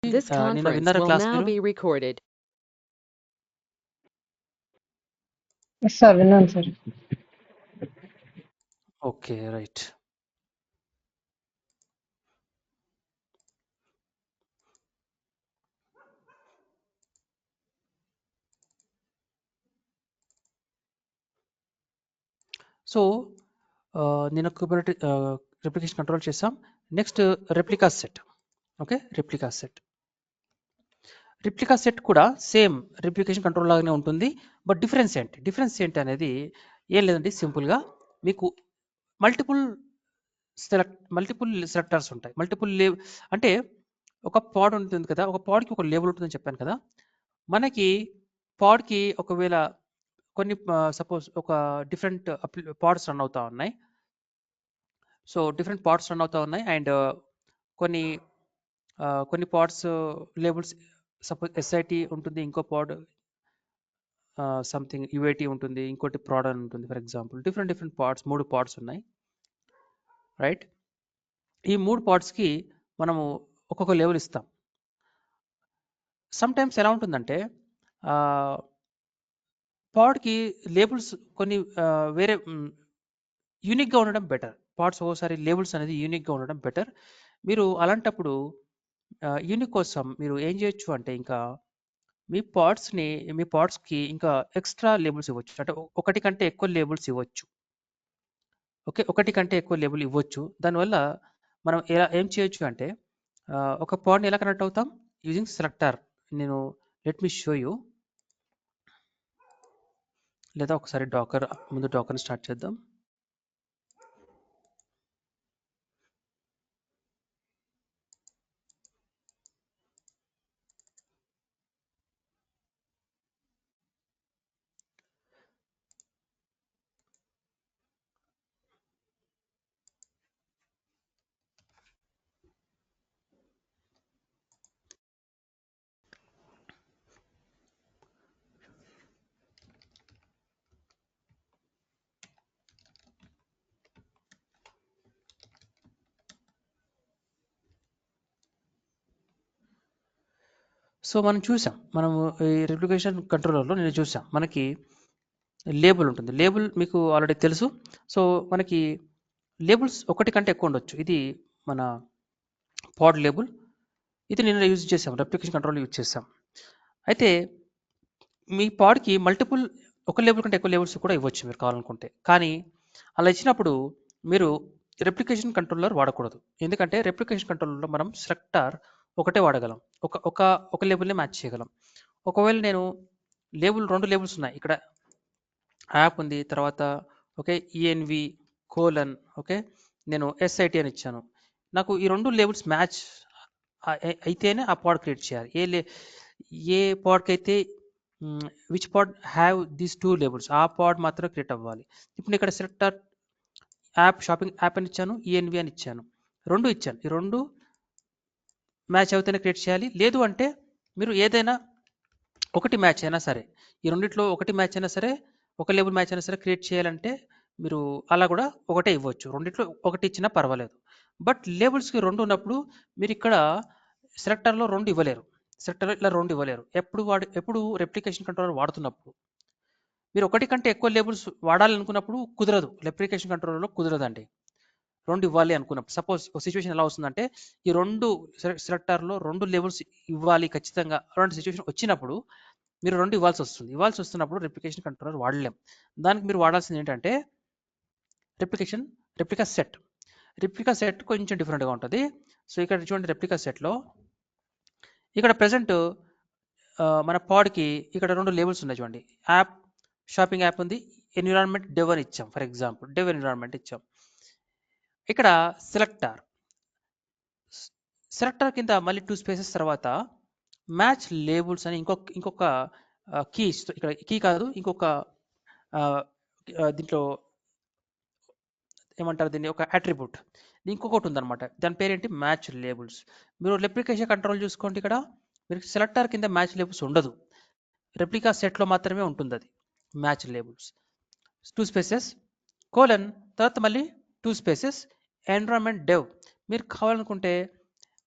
This నిన్న conference విన్నారా will class now మీరు? be recorded. ఎస్ సార్ విన్నాను సార్. Okay, right. సో నిన్న కుబెర్నెటిస్ రెప్లికేషన్ కంట్రోల్ చేసాం. Next replica set. Okay, replica set. Replica set కూడా same replication control లాగానే ఉంటుంది. బట్ డిఫరెన్స్ ఏంటి అనేది ఏం లేదండి. సింపుల్గా మీకు మల్టిపుల్ సెలెక్టర్స్ ఉంటాయి. అంటే ఒక పాడ్ ఉంటుంది కదా, ఒక పాడ్కి ఒక లేబుల్ ఉంటుందని చెప్పాను కదా. మనకి పాడ్కి ఒకవేళ కొన్ని సపోజ్ ఒక డిఫరెంట్ పాడ్స్ రన్ అవుతా ఉన్నాయి. సో డిఫరెంట్ పాడ్స్ రన్ అవుతా ఉన్నాయి అండ్ కొన్ని పాడ్స్ లేబుల్స్ సపోజ్ ఎస్ఐటి ఉంటుంది, ఇంకో పాడ్ సంథింగ్ యుఐటి ఉంటుంది, ఇంకోటి ప్రాడ్ అని ఉంటుంది. For example different pods, 3 pods ఉన్నాయి, రైట్. ఈ 3 పాడ్స్కి మనము ఒక్కొక్క లేబుల్ ఇస్తాం. సమ్ టైమ్స్ ఎలా ఉంటుందంటే పాడ్కి లేబుల్స్ కొన్ని వేరే యూనిక్గా ఉండడం బెటర్. పాడ్స్ ఒక్కోసారి లేబుల్స్ అనేది యూనిక్గా ఉండడం బెటర్. మీరు అలాంటప్పుడు యూనిక్ కోసం మీరు ఏం చేయొచ్చు అంటే ఇంకా మీ పాడ్స్కి ఇంకా ఎక్స్ట్రా లేబుల్స్ ఇవ్వచ్చు. అంటే ఒకటి కంటే ఎక్కువ లేబుల్స్ ఇవ్వచ్చు. ఓకే, ఒకటి కంటే ఎక్కువ లేబుల్ ఇవ్వచ్చు. దానివల్ల మనం ఏం చేయొచ్చు అంటే ఒక పాడ్ని ఎలా కనెక్ట్ అవుతాం యూజింగ్ సెలెక్టర్. నేను లెట్ మీ షో యూ. లేదా ఒకసారి డాకర్ని స్టార్ట్ చేద్దాం. సో మనము ఈ రెప్లికేషన్ కంట్రోలర్లో నేను చూసాం, మనకి లేబుల్ ఉంటుంది. లేబుల్ మీకు ఆల్రెడీ తెలుసు. సో మనకి లేబుల్స్ ఒకటి కంటే ఎక్కువ ఉండొచ్చు. ఇది మన పాడ్ లేబుల్. ఇది నేను యూజ్ చేసాం, రెప్లికేషన్ కంట్రోల్ యూజ్ చేసాం. అయితే మీ పాడ్కి ఒక లేబుల్ కంటే ఎక్కువ లేబుల్స్ కూడా ఇవ్వచ్చు మీరు కావాలనుకుంటే. కానీ అలా ఇచ్చినప్పుడు మీరు రెప్లికేషన్ కంట్రోలర్ వాడకూడదు. ఎందుకంటే రెప్లికేషన్ కంట్రోలర్లో మనం సెలెక్టర్ ఒకటే వాడగలం, ఒక లేబుల్నే మ్యాచ్ చేయగలం. ఒకవేళ నేను 2 లేబుల్స్ ఉన్నాయి, ఇక్కడ యాప్ ఉంది, తర్వాత ఓకే ఈఎన్వి కోలన్, ఓకే నేను ఎస్ఐటి అని ఇచ్చాను. నాకు ఈ 2 లేబుల్స్ మ్యాచ్ అయితేనే ఆ పాడ్ క్రియేట్ చేయాలి. ఏ పాడ్కి అయితే which pod have these 2 labels, ఆ పాడ్ మాత్రమే క్రియేట్ అవ్వాలి. ఇప్పుడు ఇక్కడ సెలెక్టర్ షాపింగ్ యాప్ అని ఇచ్చాను, ఈఎన్వి అని ఇచ్చాను, 2 ఇచ్చాను. ఈ 2 మ్యాచ్ అవుతేనే క్రియేట్ చేయాలి. లేదు అంటే మీరు ఏదైనా ఒకటి మ్యాచ్ అయినా సరే, ఈ రెండిట్లో ఒకటి మ్యాచ్ అయినా సరే, ఒక లేబుల్ మ్యాచ్ అయినా సరే క్రియేట్ చేయాలంటే మీరు అలా కూడా ఒకటే ఇవ్వచ్చు. రెండిట్లో ఒకటి ఇచ్చినా పర్వాలేదు. బట్ లేబుల్స్కి 2 ఉన్నప్పుడు మీరు ఇక్కడ సెలెక్టర్లో 2 ఇవ్వలేరు. సెలెక్టర్లో ఇట్లా 2 ఇవ్వలేరు. ఎప్పుడు రెప్లికేషన్ కంట్రోలర్ వాడుతున్నప్పుడు మీరు ఒకటి కంటే ఎక్కువ లేబుల్స్ వాడాలనుకున్నప్పుడు కుదరదు. రెప్లికేషన్ కంట్రోలర్లో కుదరదండి 2 ఇవ్వాలి అనుకున్నప్పుడు. సపోజ్ ఒక సిచ్యువేషన్ ఎలా వస్తుందంటే ఈ 2 సెలెక్టర్లో 2 లేబుల్స్ ఇవ్వాలి ఖచ్చితంగా, అలాంటి సిచ్యువేషన్ వచ్చినప్పుడు మీరు 2 ఇవ్వాల్సి వస్తున్నప్పుడు రెప్లికేషన్ కంట్రోలర్ వాడలేం. దానికి మీరు వాడాల్సింది ఏంటంటే రెప్లికా సెట్ కొంచెం డిఫరెంట్గా ఉంటుంది. సో ఇక్కడ చూడండి, రెప్లికా సెట్లో ఇక్కడ ప్రజెంట్ మన పాడ్కి ఇక్కడ 2 లేబుల్స్ ఉన్నాయి చూడండి. షాపింగ్ యాప్ ఉంది, ఎన్విరాన్మెంట్ డెవ్ అని ఇచ్చాం. ఫర్ ఎగ్జాంపుల్ డెవ్ ఎన్విరాన్మెంట్ ఇచ్చాం. ఇక్కడ సెలెక్టర్ కింద మళ్ళీ 2 స్పేసెస్ తర్వాత మ్యాచ్ లేబుల్స్ అని ఇంకొక కీ ఇక్కడ కీ కాదు, ఇంకొక దీంట్లో ఏమంటారు దీన్ని, ఒక అట్రిబ్యూట్ ఇంకొకటి ఉందన్నమాట. దాని పేరేంటి, మ్యాచ్ లేబుల్స్. మీరు రెప్లికేషన్ కంట్రోల్ చూసుకోండి, ఇక్కడ మీరు సెలెక్టర్ కింద మ్యాచ్ లేబుల్స్ ఉండదు, రెప్లికా సెట్లో మాత్రమే ఉంటుంది అది మ్యాచ్ లేబుల్స్. 2 స్పేసెస్ కోలన్ తర్వాత మళ్ళీ 2 స్పేసెస్ ఎన్విరాన్మెంట్ డెవ్. మీరు కావాలనుకుంటే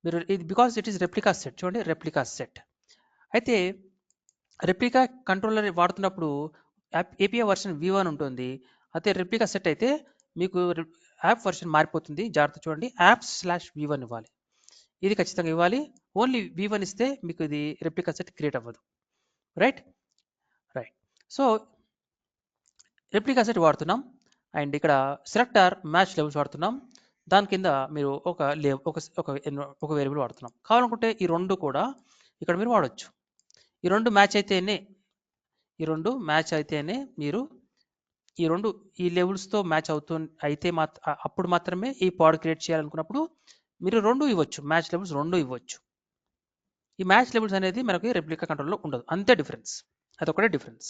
మీరు ఇది because it is replica set. చూడండి, రెప్లికా సెట్. అయితే రెప్లికా కంట్రోలర్ వాడుతున్నప్పుడు ఏపీఐ వర్షన్ V1 ఉంటుంది. అయితే రెప్లికా సెట్ అయితే మీకు యాప్ వర్షన్ మారిపోతుంది. జాగ్రత్త చూడండి, apps/V1 ఇవ్వాలి. ఇది ఖచ్చితంగా ఇవ్వాలి. ఓన్లీ V1 ఇస్తే మీకు ఇది రెప్లికా సెట్ క్రియేట్ అవ్వదు. రైట్. సో రెప్లికా సెట్ వాడుతున్నాం అండ్ ఇక్కడ సెలెక్టర్ మ్యాచ్ లెవెల్స్ వాడుతున్నాం. దాని కింద మీరు ఒక వేరియబుల్ వాడుతున్నాం. కావాలనుకుంటే ఈ రెండు కూడా ఇక్కడ మీరు వాడచ్చు. ఈ రెండు మ్యాచ్ అయితేనే మీరు ఈ లెవెల్స్తో మ్యాచ్ అయితే అప్పుడు మాత్రమే ఈ పాడ్ క్రియేట్ చేయాలనుకున్నప్పుడు మీరు రెండు ఇవ్వచ్చు, మ్యాచ్ లెవెల్స్ రెండు ఇవ్వచ్చు. ఈ మ్యాచ్ లెవెల్స్ అనేది మనకి రెప్లికా కంట్రోల్లో ఉండదు, అంతే డిఫరెన్స్. అదొకటే డిఫరెన్స్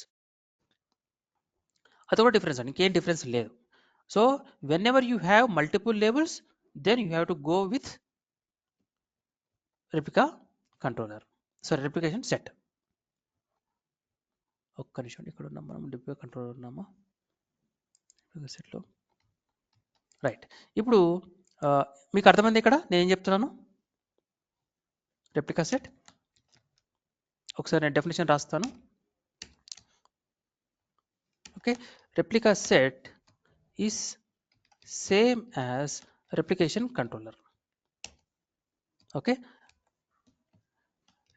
అండి, ఇంకేం డిఫరెన్స్ లేదు. So whenever you have multiple levels then you have to go with replica controller, replication set. ఒక్క నిమిషం, ఇక్కడ ఉన్నాం మనం, రెప్లికా కంట్రోలర్ ఉన్నామా రెప్లికా సెట్లో. రైట్. ఇప్పుడు మీకు అర్థమైంది ఇక్కడ నేనేం చెప్తున్నాను. రెప్లికా సెట్ ఒకసారి నేను డెఫినేషన్ రాస్తాను. Okay, replica set is same as replication controller. Okay,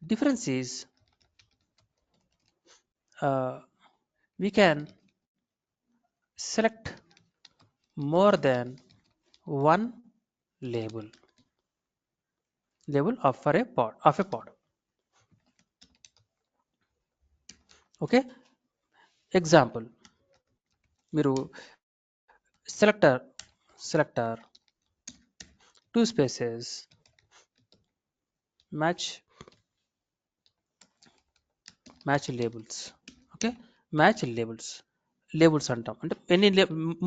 difference is we can select more than one label for a pod. Okay, example, మీరు selector 2 spaces match labels. Okay, match labels అంటాం. అంటే ఎన్ని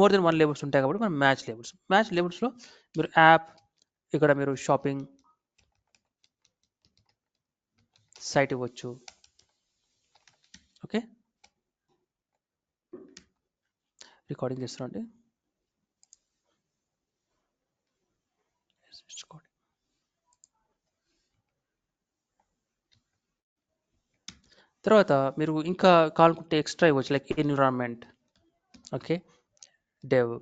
more than 1 labels ఉంటాయి కాబట్టి మనం match లేబుల్స్లో మీరు app, ఇక్కడ మీరు షాపింగ్ సైట్ ఇవ్వచ్చు. ఓకే, రికార్డింగ్ చేస్తున్నాండి. తర్వాత మీరు ఇంకా కావాలనుకుంటే ఎక్స్ట్రా ఇవ్వచ్చు, లైక్ ఎన్విరాన్మెంట్. Okay, dev.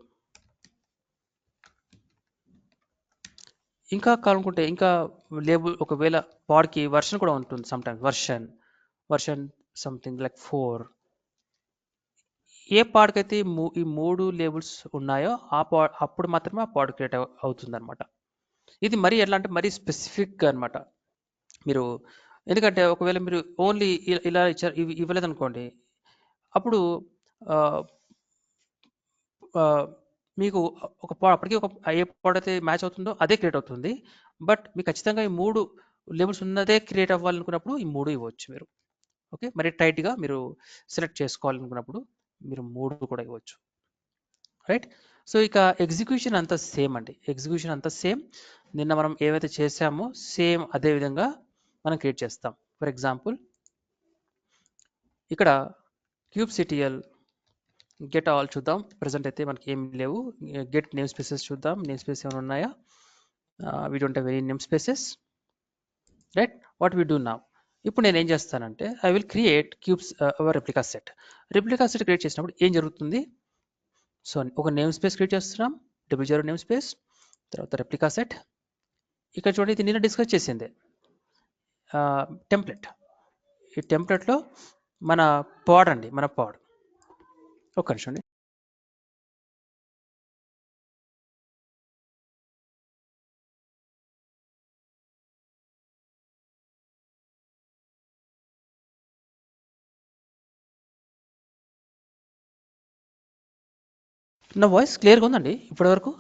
ఇంకా కావాలనుకుంటే ఇంకా లేబుల్, ఒకవేళ పాడ్కి వర్షన్ కూడా ఉంటుంది some times, version something like 4. ఏ పాడ్కి అయితే ఈ 3 లేబుల్స్ ఉన్నాయో అప్పుడు మాత్రమే ఆ పాడ్ క్రియేట్ అవుతుంది అనమాట. ఇది మరీ ఎట్లా అంటే మరీ స్పెసిఫిక్గా అనమాట. మీరు ఎందుకంటే ఒకవేళ మీరు ఓన్లీ ఇలా ఇచ్చారు, ఇవ్వలేదనుకోండి, అప్పుడు మీకు అప్పటికి ఏ పాడ్ అయితే మ్యాచ్ అవుతుందో అదే క్రియేట్ అవుతుంది. బట్ మీకు ఖచ్చితంగా ఈ 3 లెవెల్స్ ఉన్నదే క్రియేట్ అవ్వాలనుకున్నప్పుడు ఈ 3 ఇవ్వచ్చు మీరు. ఓకే, మరి టైట్గా మీరు సెలెక్ట్ చేసుకోవాలనుకున్నప్పుడు మీరు 3 కూడా ఇవ్వచ్చు. రైట్. సో ఇక ఎగ్జిక్యూషన్ అంతా సేమ్ అండి, నిన్న మనం ఏవైతే చేసామో సేమ్ అదే విధంగా మనం క్రియేట్ చేస్తాం. ఫర్ ఎగ్జాంపుల్, ఇక్కడ kubectl గెట్ ఆల్ చూద్దాం. ప్రజెంట్ అయితే మనకి ఏం లేవు. గెట్ నేమ్ స్పేసెస్ చూద్దాం, నేమ్ స్పేస్ ఏమైనా ఉన్నాయా. We don't have any name spaces. Right, what we do now, ఇప్పుడు నేను ఏం చేస్తానంటే I will create our replica set create చేసినప్పుడు ఏం జరుగుతుంది. సో ఒక నేమ్ స్పేస్ క్రియేట్ చేస్తున్నాం, 00 నేమ్ స్పేస్, తర్వాత రెప్లికా సెట్. ఇక్కడ చూడండి, ఇది నిన్న డిస్కస్ చేసిందే టెంప్లెట్. ఈ టెంప్లెట్లో మన పాడ్ అండి, ఒక్క నిమిషం అండి. నా వాయిస్ క్లియర్గా ఉందండి ఇప్పటి వరకు?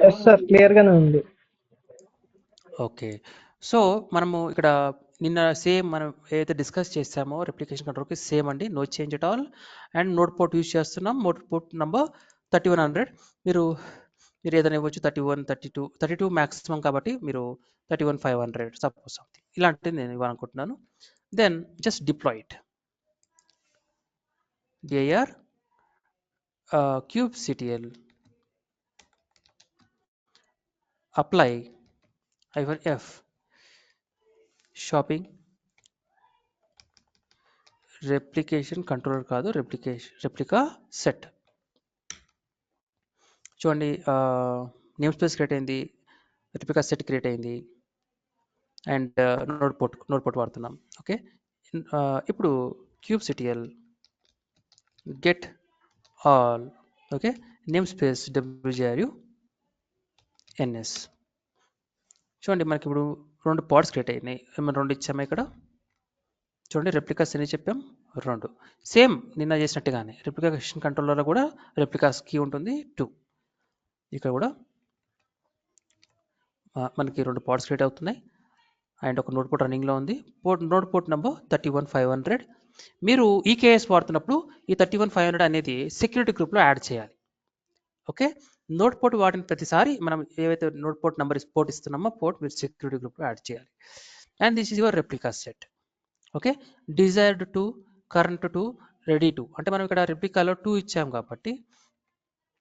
ఎస్ సార్, క్లియర్ గానే ఉంది. ఓకే, సో మనము ఇక్కడ నిన్న సేమ్ మనం ఏదైతే డిస్కస్ చేసామో రెప్లికేషన్ కంట్రోల్కి సేమ్ అండి, no change at all. And node port use చేస్తున్నాం, నోట్ పోర్ట్ నంబర్ 3100. మీరు ఏదైనా ఇవ్వచ్చు, 31, 32 మ్యాక్సిమం కాబట్టి మీరు 31500 సపోజ్ సంథింగ్ ఇలాంటిది నేను ఇవ్వాలనుకుంటున్నాను. Then just deploy it, dir kubectl apply -f shopping replication controller కాదు, రెప్లికా సెట్. చూడండి, నేమ్ స్పేస్ క్రియేట్ అయింది, రెప్లికా సెట్ క్రియేట్ అయింది, అండ్ నోడ్ పోర్ట్ వాడుతున్నాం. ఓకే, ఇప్పుడు kubectl get all. Okay, namespace wgruns. చూడండి, మనకి ఇప్పుడు 2 పాడ్స్ క్రియేట్ అయినాయి. మనం 2 ఇచ్చాము ఇక్కడ. చూడండి, రెప్లికాస్ ఎన్ని చెప్పాం, 2. సేమ్ నిన్న చేసినట్టుగానే రెప్లికేషన్ కంట్రోలర్లో కూడా రెప్లికాస్ కీ ఉంటుంది 2. ఇక్కడ కూడా మనకి 2 పాడ్స్ క్రియేట్ అవుతున్నాయి అండ్ ఒక నోడ్ పోర్ట్ రన్నింగ్లో ఉంది. Node port number 31500. మీరు ఈకేఎస్ వాడుతున్నప్పుడు ఈ 31500 అనేది సెక్యూరిటీ గ్రూప్లో యాడ్ చేయాలి. ఓకే, నోడ్ పోర్ట్ వాడిన ప్రతిసారి మనం ఏవైతే నోడ్ పోర్ట్ నెంబర్ పోర్ట్ ఇస్తున్నామో పోర్ట్ మీరు సెక్యూరిటీ గ్రూప్లో యాడ్ చేయాలి. And this is your replica set. Okay, desired two, current two, ready two. అంటే మనం ఇక్కడ రెప్లికాలో 2 ఇచ్చాం కాబట్టి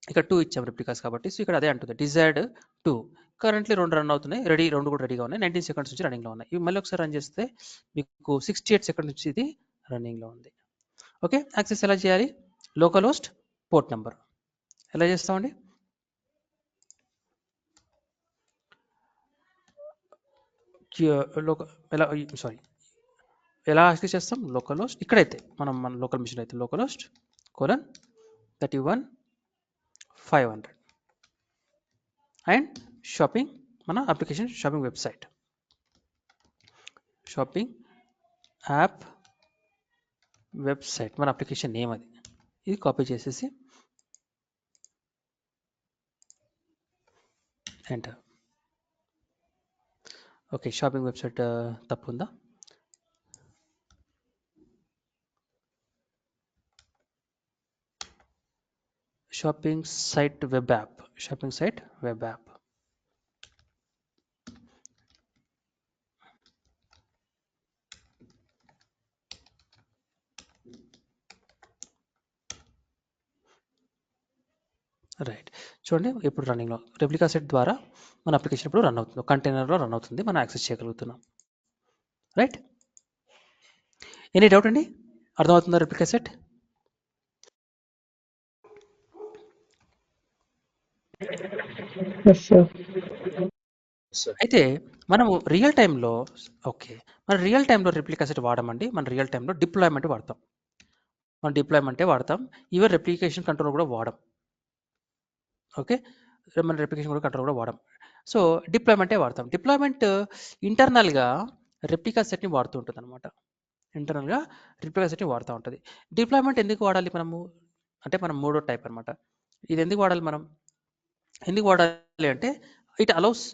ఇక్కడ 2 ఇచ్చాం రెప్లికాస్ కాబట్టి, సో ఇక్కడ అదే అంటుంది డిజైర్డ్ 2. కరెంట్లీ 2 రన్ అవుతున్నాయి, రెడీ 2 కూడా రెడీగా ఉన్నాయి. 19 సెకండ్స్ నుంచి రన్నింగ్లో ఉన్నాయి. ఇవి మళ్ళీ ఒకసారి రన్ చేస్తే మీకు 68 సెకండ్స్ నుంచి ఇది రన్నింగ్లో ఉంది. ఓకే, యాక్సెస్ ఎలా చేయాలి? లోకల్ హోస్ట్ పోర్ట్ నెంబర్ ఎలా చేస్తామండి? ఎలా యాక్సెస్ చేస్తాం? Local host. ఇక్కడైతే మన లోకల్ మిషన్ అయితే లోకల్ హోస్ట్ :31,500 అండ్ షాపింగ్, మన application shopping website, shopping app website, మన అప్లికేషన్ నేమ్ అది. ఇది కాపీ చేసేసి ఎంటర్. ఓకే, షాపింగ్ వెబ్సైట్ తప్పు ఉందా? Shopping site web app, shopping site web app. Right, చూడండి ఇప్పుడు రన్నింగ్లో రెప్లికా సెట్ ద్వారా మన అప్లికేషన్ ఇప్పుడు రన్ అవుతుంది, కంటైనర్లో రన్ అవుతుంది, మనం యాక్సెస్ చేయగలుగుతున్నాం. రైట్, ఎనీ డౌట్ అండి? అర్థమవుతుందా రెప్లికా సెట్? Yes sir. అయితే మనము రియల్ టైంలో రెప్లికా సెట్ వాడమండి. మన రియల్ టైంలో డిప్లాయ్మెంట్ వాడతాం. మనం డిప్లాయ్మెంటే వాడతాం. ఈవెన్ రెప్లికేషన్ కంట్రోల్ కూడా వాడం. ఓకే, మన రెప్లికేషన్ కంట్రోల్ కూడా వాడం. సో డిప్లాయ్మెంటే వాడతాం. డిప్లాయ్మెంట్ ఇంటర్నల్గా రెప్లికా సెట్ని వాడుతూ ఉంటుంది అనమాట. ఇంటర్నల్గా రెప్లికా సెట్ని వాడుతూ ఉంటుంది. డిప్లాయ్మెంట్ ఎందుకు వాడాలి మనము అంటే మనం 3వ టైప్ అనమాట. ఇది ఎందుకు వాడాలి అంటే it allows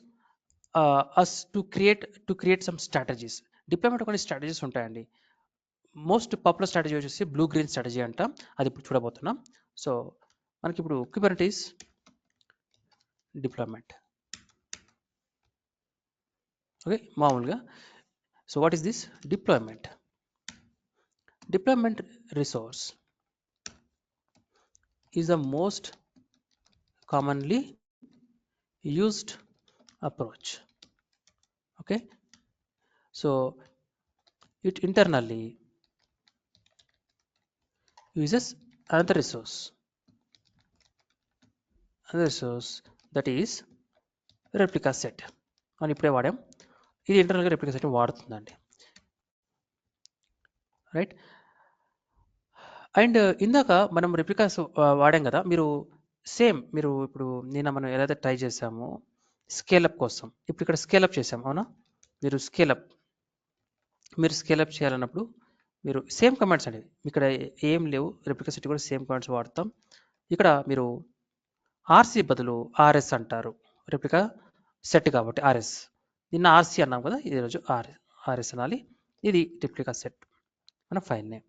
us to create some strategies. Deployment కొన్ని స్ట్రాటజీస్ ఉంటాయండి. మోస్ట్ పాపులర్ స్ట్రాటజీ వచ్చేసి బ్లూ గ్రీన్ స్ట్రాటజీ అంటాం. అది ఇప్పుడు చూడబోతున్నాం. సో మనకి ఇప్పుడు కుబర్నెటీస్ డిప్లాయ్మెంట్. ఓకే, మామూలుగా. So what is this deployment? Deployment resource is the most commonly used approach. Okay, so it internally uses another resource that is replica set. అని ఇప్పుడే వాడాం. ఇది ఇంటర్నల్గా రెప్లికా సెట్ వాడుతుందండి. రైట్, అండ్ ఇందాక మనం replicas వాడాం కదా, మీరు ఇప్పుడు మనం ఏదైతే ట్రై చేసామో స్కేలప్ కోసం, ఇప్పుడు ఇక్కడ స్కేలప్ చేసాం, అవునా? మీరు స్కేలప్ చేయాలన్నప్పుడు మీరు సేమ్ కమాండ్స్ అండి, ఇక్కడ ఏం లేవు. రెప్లికా సెట్ కూడా సేమ్ కమాండ్స్ వాడతాం. ఇక్కడ మీరు ఆర్సీ బదులు ఆర్ఎస్ అంటారు. రెప్లికా సెట్ కాబట్టి ఆర్ఎస్. నిన్న ఆర్సీ అన్నాం కదా, ఈరోజు ఆర్ఎస్ అనాలి. ఇది రెప్లికా సెట్, మన file name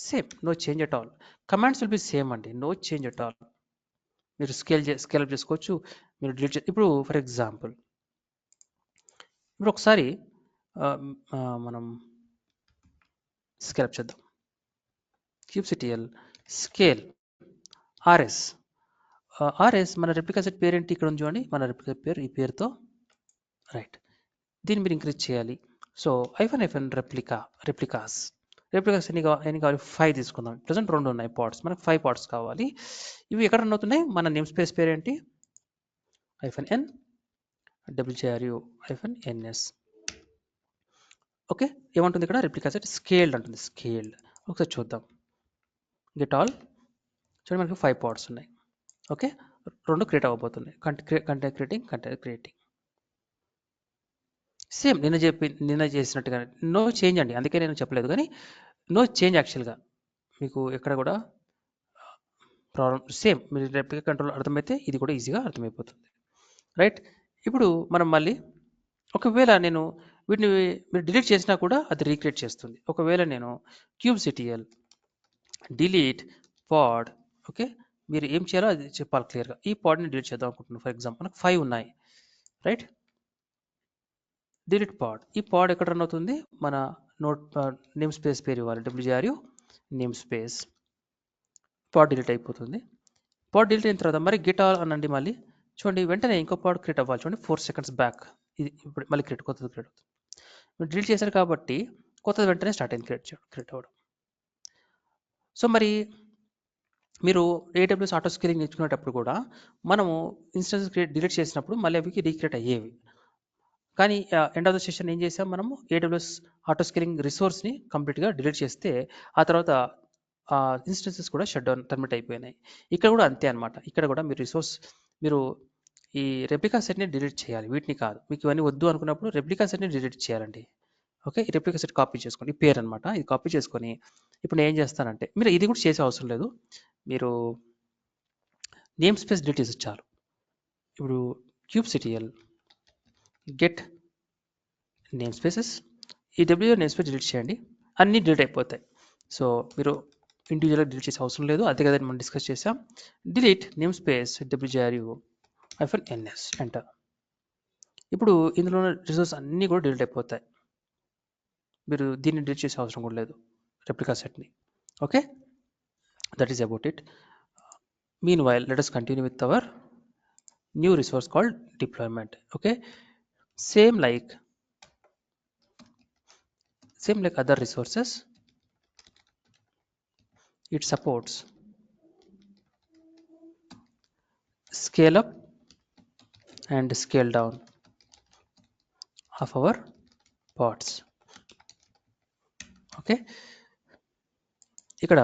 same, no change at all. Commands will be same అండి, నో చేంజ్ అట్ ఆల్. మీరు స్కేలప్ చేసుకోవచ్చు, మీరు డిలీట్ ఇప్పుడు ఫర్ ఎగ్జాంపుల్ ఇప్పుడు ఒకసారి మనం స్కేలప్ చేద్దాం. kubectl స్కేల్ ఆర్ఎస్ ఆర్ఎస్ మన రెప్లికా సెట్ పేరు ఏంటి? ఇక్కడ ఉంది చూడండి, మన రెప్లికా పేరు ఈ పేరుతో, రైట్. దీన్ని మీరు ఇంక్రీజ్ చేయాలి. సో రెప్లికాస్ ఎన్ని కావాలి? 5 తీసుకుందాం. ప్రజెంట్ 2 ఉన్నాయి పార్ట్స్, మనకు 5 పార్ట్స్ కావాలి. ఇవి ఎక్కడ రన్ అవుతున్నాయి? మన నేమ్ స్పేస్ పేరు ఏంటి? -n WJRU-ns. ఓకే, ఏమంటుంది ఇక్కడ? రెప్లికా సెట్ స్కేల్డ్ అంటుంది, స్కేల్డ్. ఒకసారి చూద్దాం. గెట్ ఆల్ చూడండి, మనకి 5 పార్ట్స్ ఉన్నాయి. ఓకే, 2 క్రియేట్ అవ్వబోతున్నాయి. కంటెంట్ క్రియేటింగ్ సేమ్ నిన్న చేసినట్టుగా, నో చేంజ్ అండి, అందుకే నేను చెప్పలేదు. కానీ నో చేంజ్ యాక్చువల్గా మీకు ఎక్కడ కూడా ప్రాబ్లం. సేమ్ మీరు రెప్లికా కంట్రోల్ అర్థమైతే ఇది కూడా ఈజీగా అర్థమైపోతుంది, రైట్. ఇప్పుడు మనం మళ్ళీ ఒకవేళ నేను వీటిని మీరు డిలీట్ చేసినా కూడా అది రీక్రియేట్ చేస్తుంది. ఒకవేళ నేను kubectl డిలీట్ పాడ్, ఓకే, మీరు ఏం చేయాలో అది చెప్పాలి క్లియర్గా. ఈ పాడ్ని డిలీట్ చేద్దాం అనుకుంటున్నాను. ఫర్ ఎగ్జాంపుల్ మనకు 5 ఉన్నాయి, రైట్. డిలీట్ పాడ్. ఈ పాడ్ ఎక్కడ రన్ అవుతుంది? మన నేమ్ స్పేస్ పేరు ఇవ్వాలి, WJRU నేమ్ స్పేస్. పాడ్ డిలీట్ అయిపోతుంది. పాడ్ డిలీట్ అయిన తర్వాత మరి గెట్ ఆల్ అనండి. మళ్ళీ చూడండి, వెంటనే ఇంకో పాడ్ క్రియేట్ అవ్వాలి. చూడండి 4 seconds బ్యాక్ ఇది ఇప్పుడు మళ్ళీ కొత్తది క్రియేట్ అవుతుంది. మీరు డిలీట్ చేశారు కాబట్టి కొత్తది వెంటనే స్టార్ట్ అయింది క్రియేట్ అవ్వడం. సో మరి మీరు AWS ఆటో స్కేలింగ్ నేర్చుకునేటప్పుడు కూడా మనము ఇన్స్టెన్సెస్ డిలీట్ చేసినప్పుడు మళ్ళీ అవి రీక్రియేట్ అయ్యేవి. కానీ ఎండ్ ఆఫ్ ద సెషన్ ఏం చేసాం మనము? AWS ఆటో స్కేలింగ్ రిసోర్స్ని కంప్లీట్గా డిలీట్ చేస్తే ఆ తర్వాత ఇన్స్టెన్సెస్ కూడా షట్ డౌన్ టర్మినేట్ అయిపోయినాయి. ఇక్కడ కూడా అంతే అనమాట. ఇక్కడ కూడా మీరు ఈ రెప్లికా సెట్ని డిలీట్ చేయాలి, వీటిని కాదు. మీకు ఇవన్నీ వద్దు అనుకున్నప్పుడు రెప్లికా సెట్ని డిలీట్ చేయాలండి. ఓకే, ఈ రెప్లికా సెట్ కాపీ చేసుకోండి, ఈ పేరు అనమాట. ఇది కాపీ చేసుకొని ఇప్పుడు నేను ఏం చేస్తానంటే, మీరు ఇది కూడా చేసే అవసరం లేదు, మీరు నేమ్ స్పేస్ డిలీట్ చేసి చాలు. ఇప్పుడు kubectl గెట్ నేమ్ స్పేసెస్, ఈ నేమ్ స్పేస్ డిలీట్ చేయండి, అన్నీ డిలీట్ అయిపోతాయి. సో మీరు ఇండివిజువల్గా డిలీట్ చేసే అవసరం లేదు, అదే కదా మనం డిస్కస్ చేసాం. Delete name space WJRU-ns, enter. ఇప్పుడు ఇందులో ఉన్న రిసోర్స్ అన్నీ కూడా డిలీట్ అయిపోతాయి. మీరు దీన్ని డిలీట్ చేసే అవసరం కూడా లేదు, రెప్లికా సెట్ని. Okay, that is about it. Mean while let us continue with our new resource called deployment. Okay, same like other resources, it supports scale up and scale down of our pods. Okay, ఇక్కడ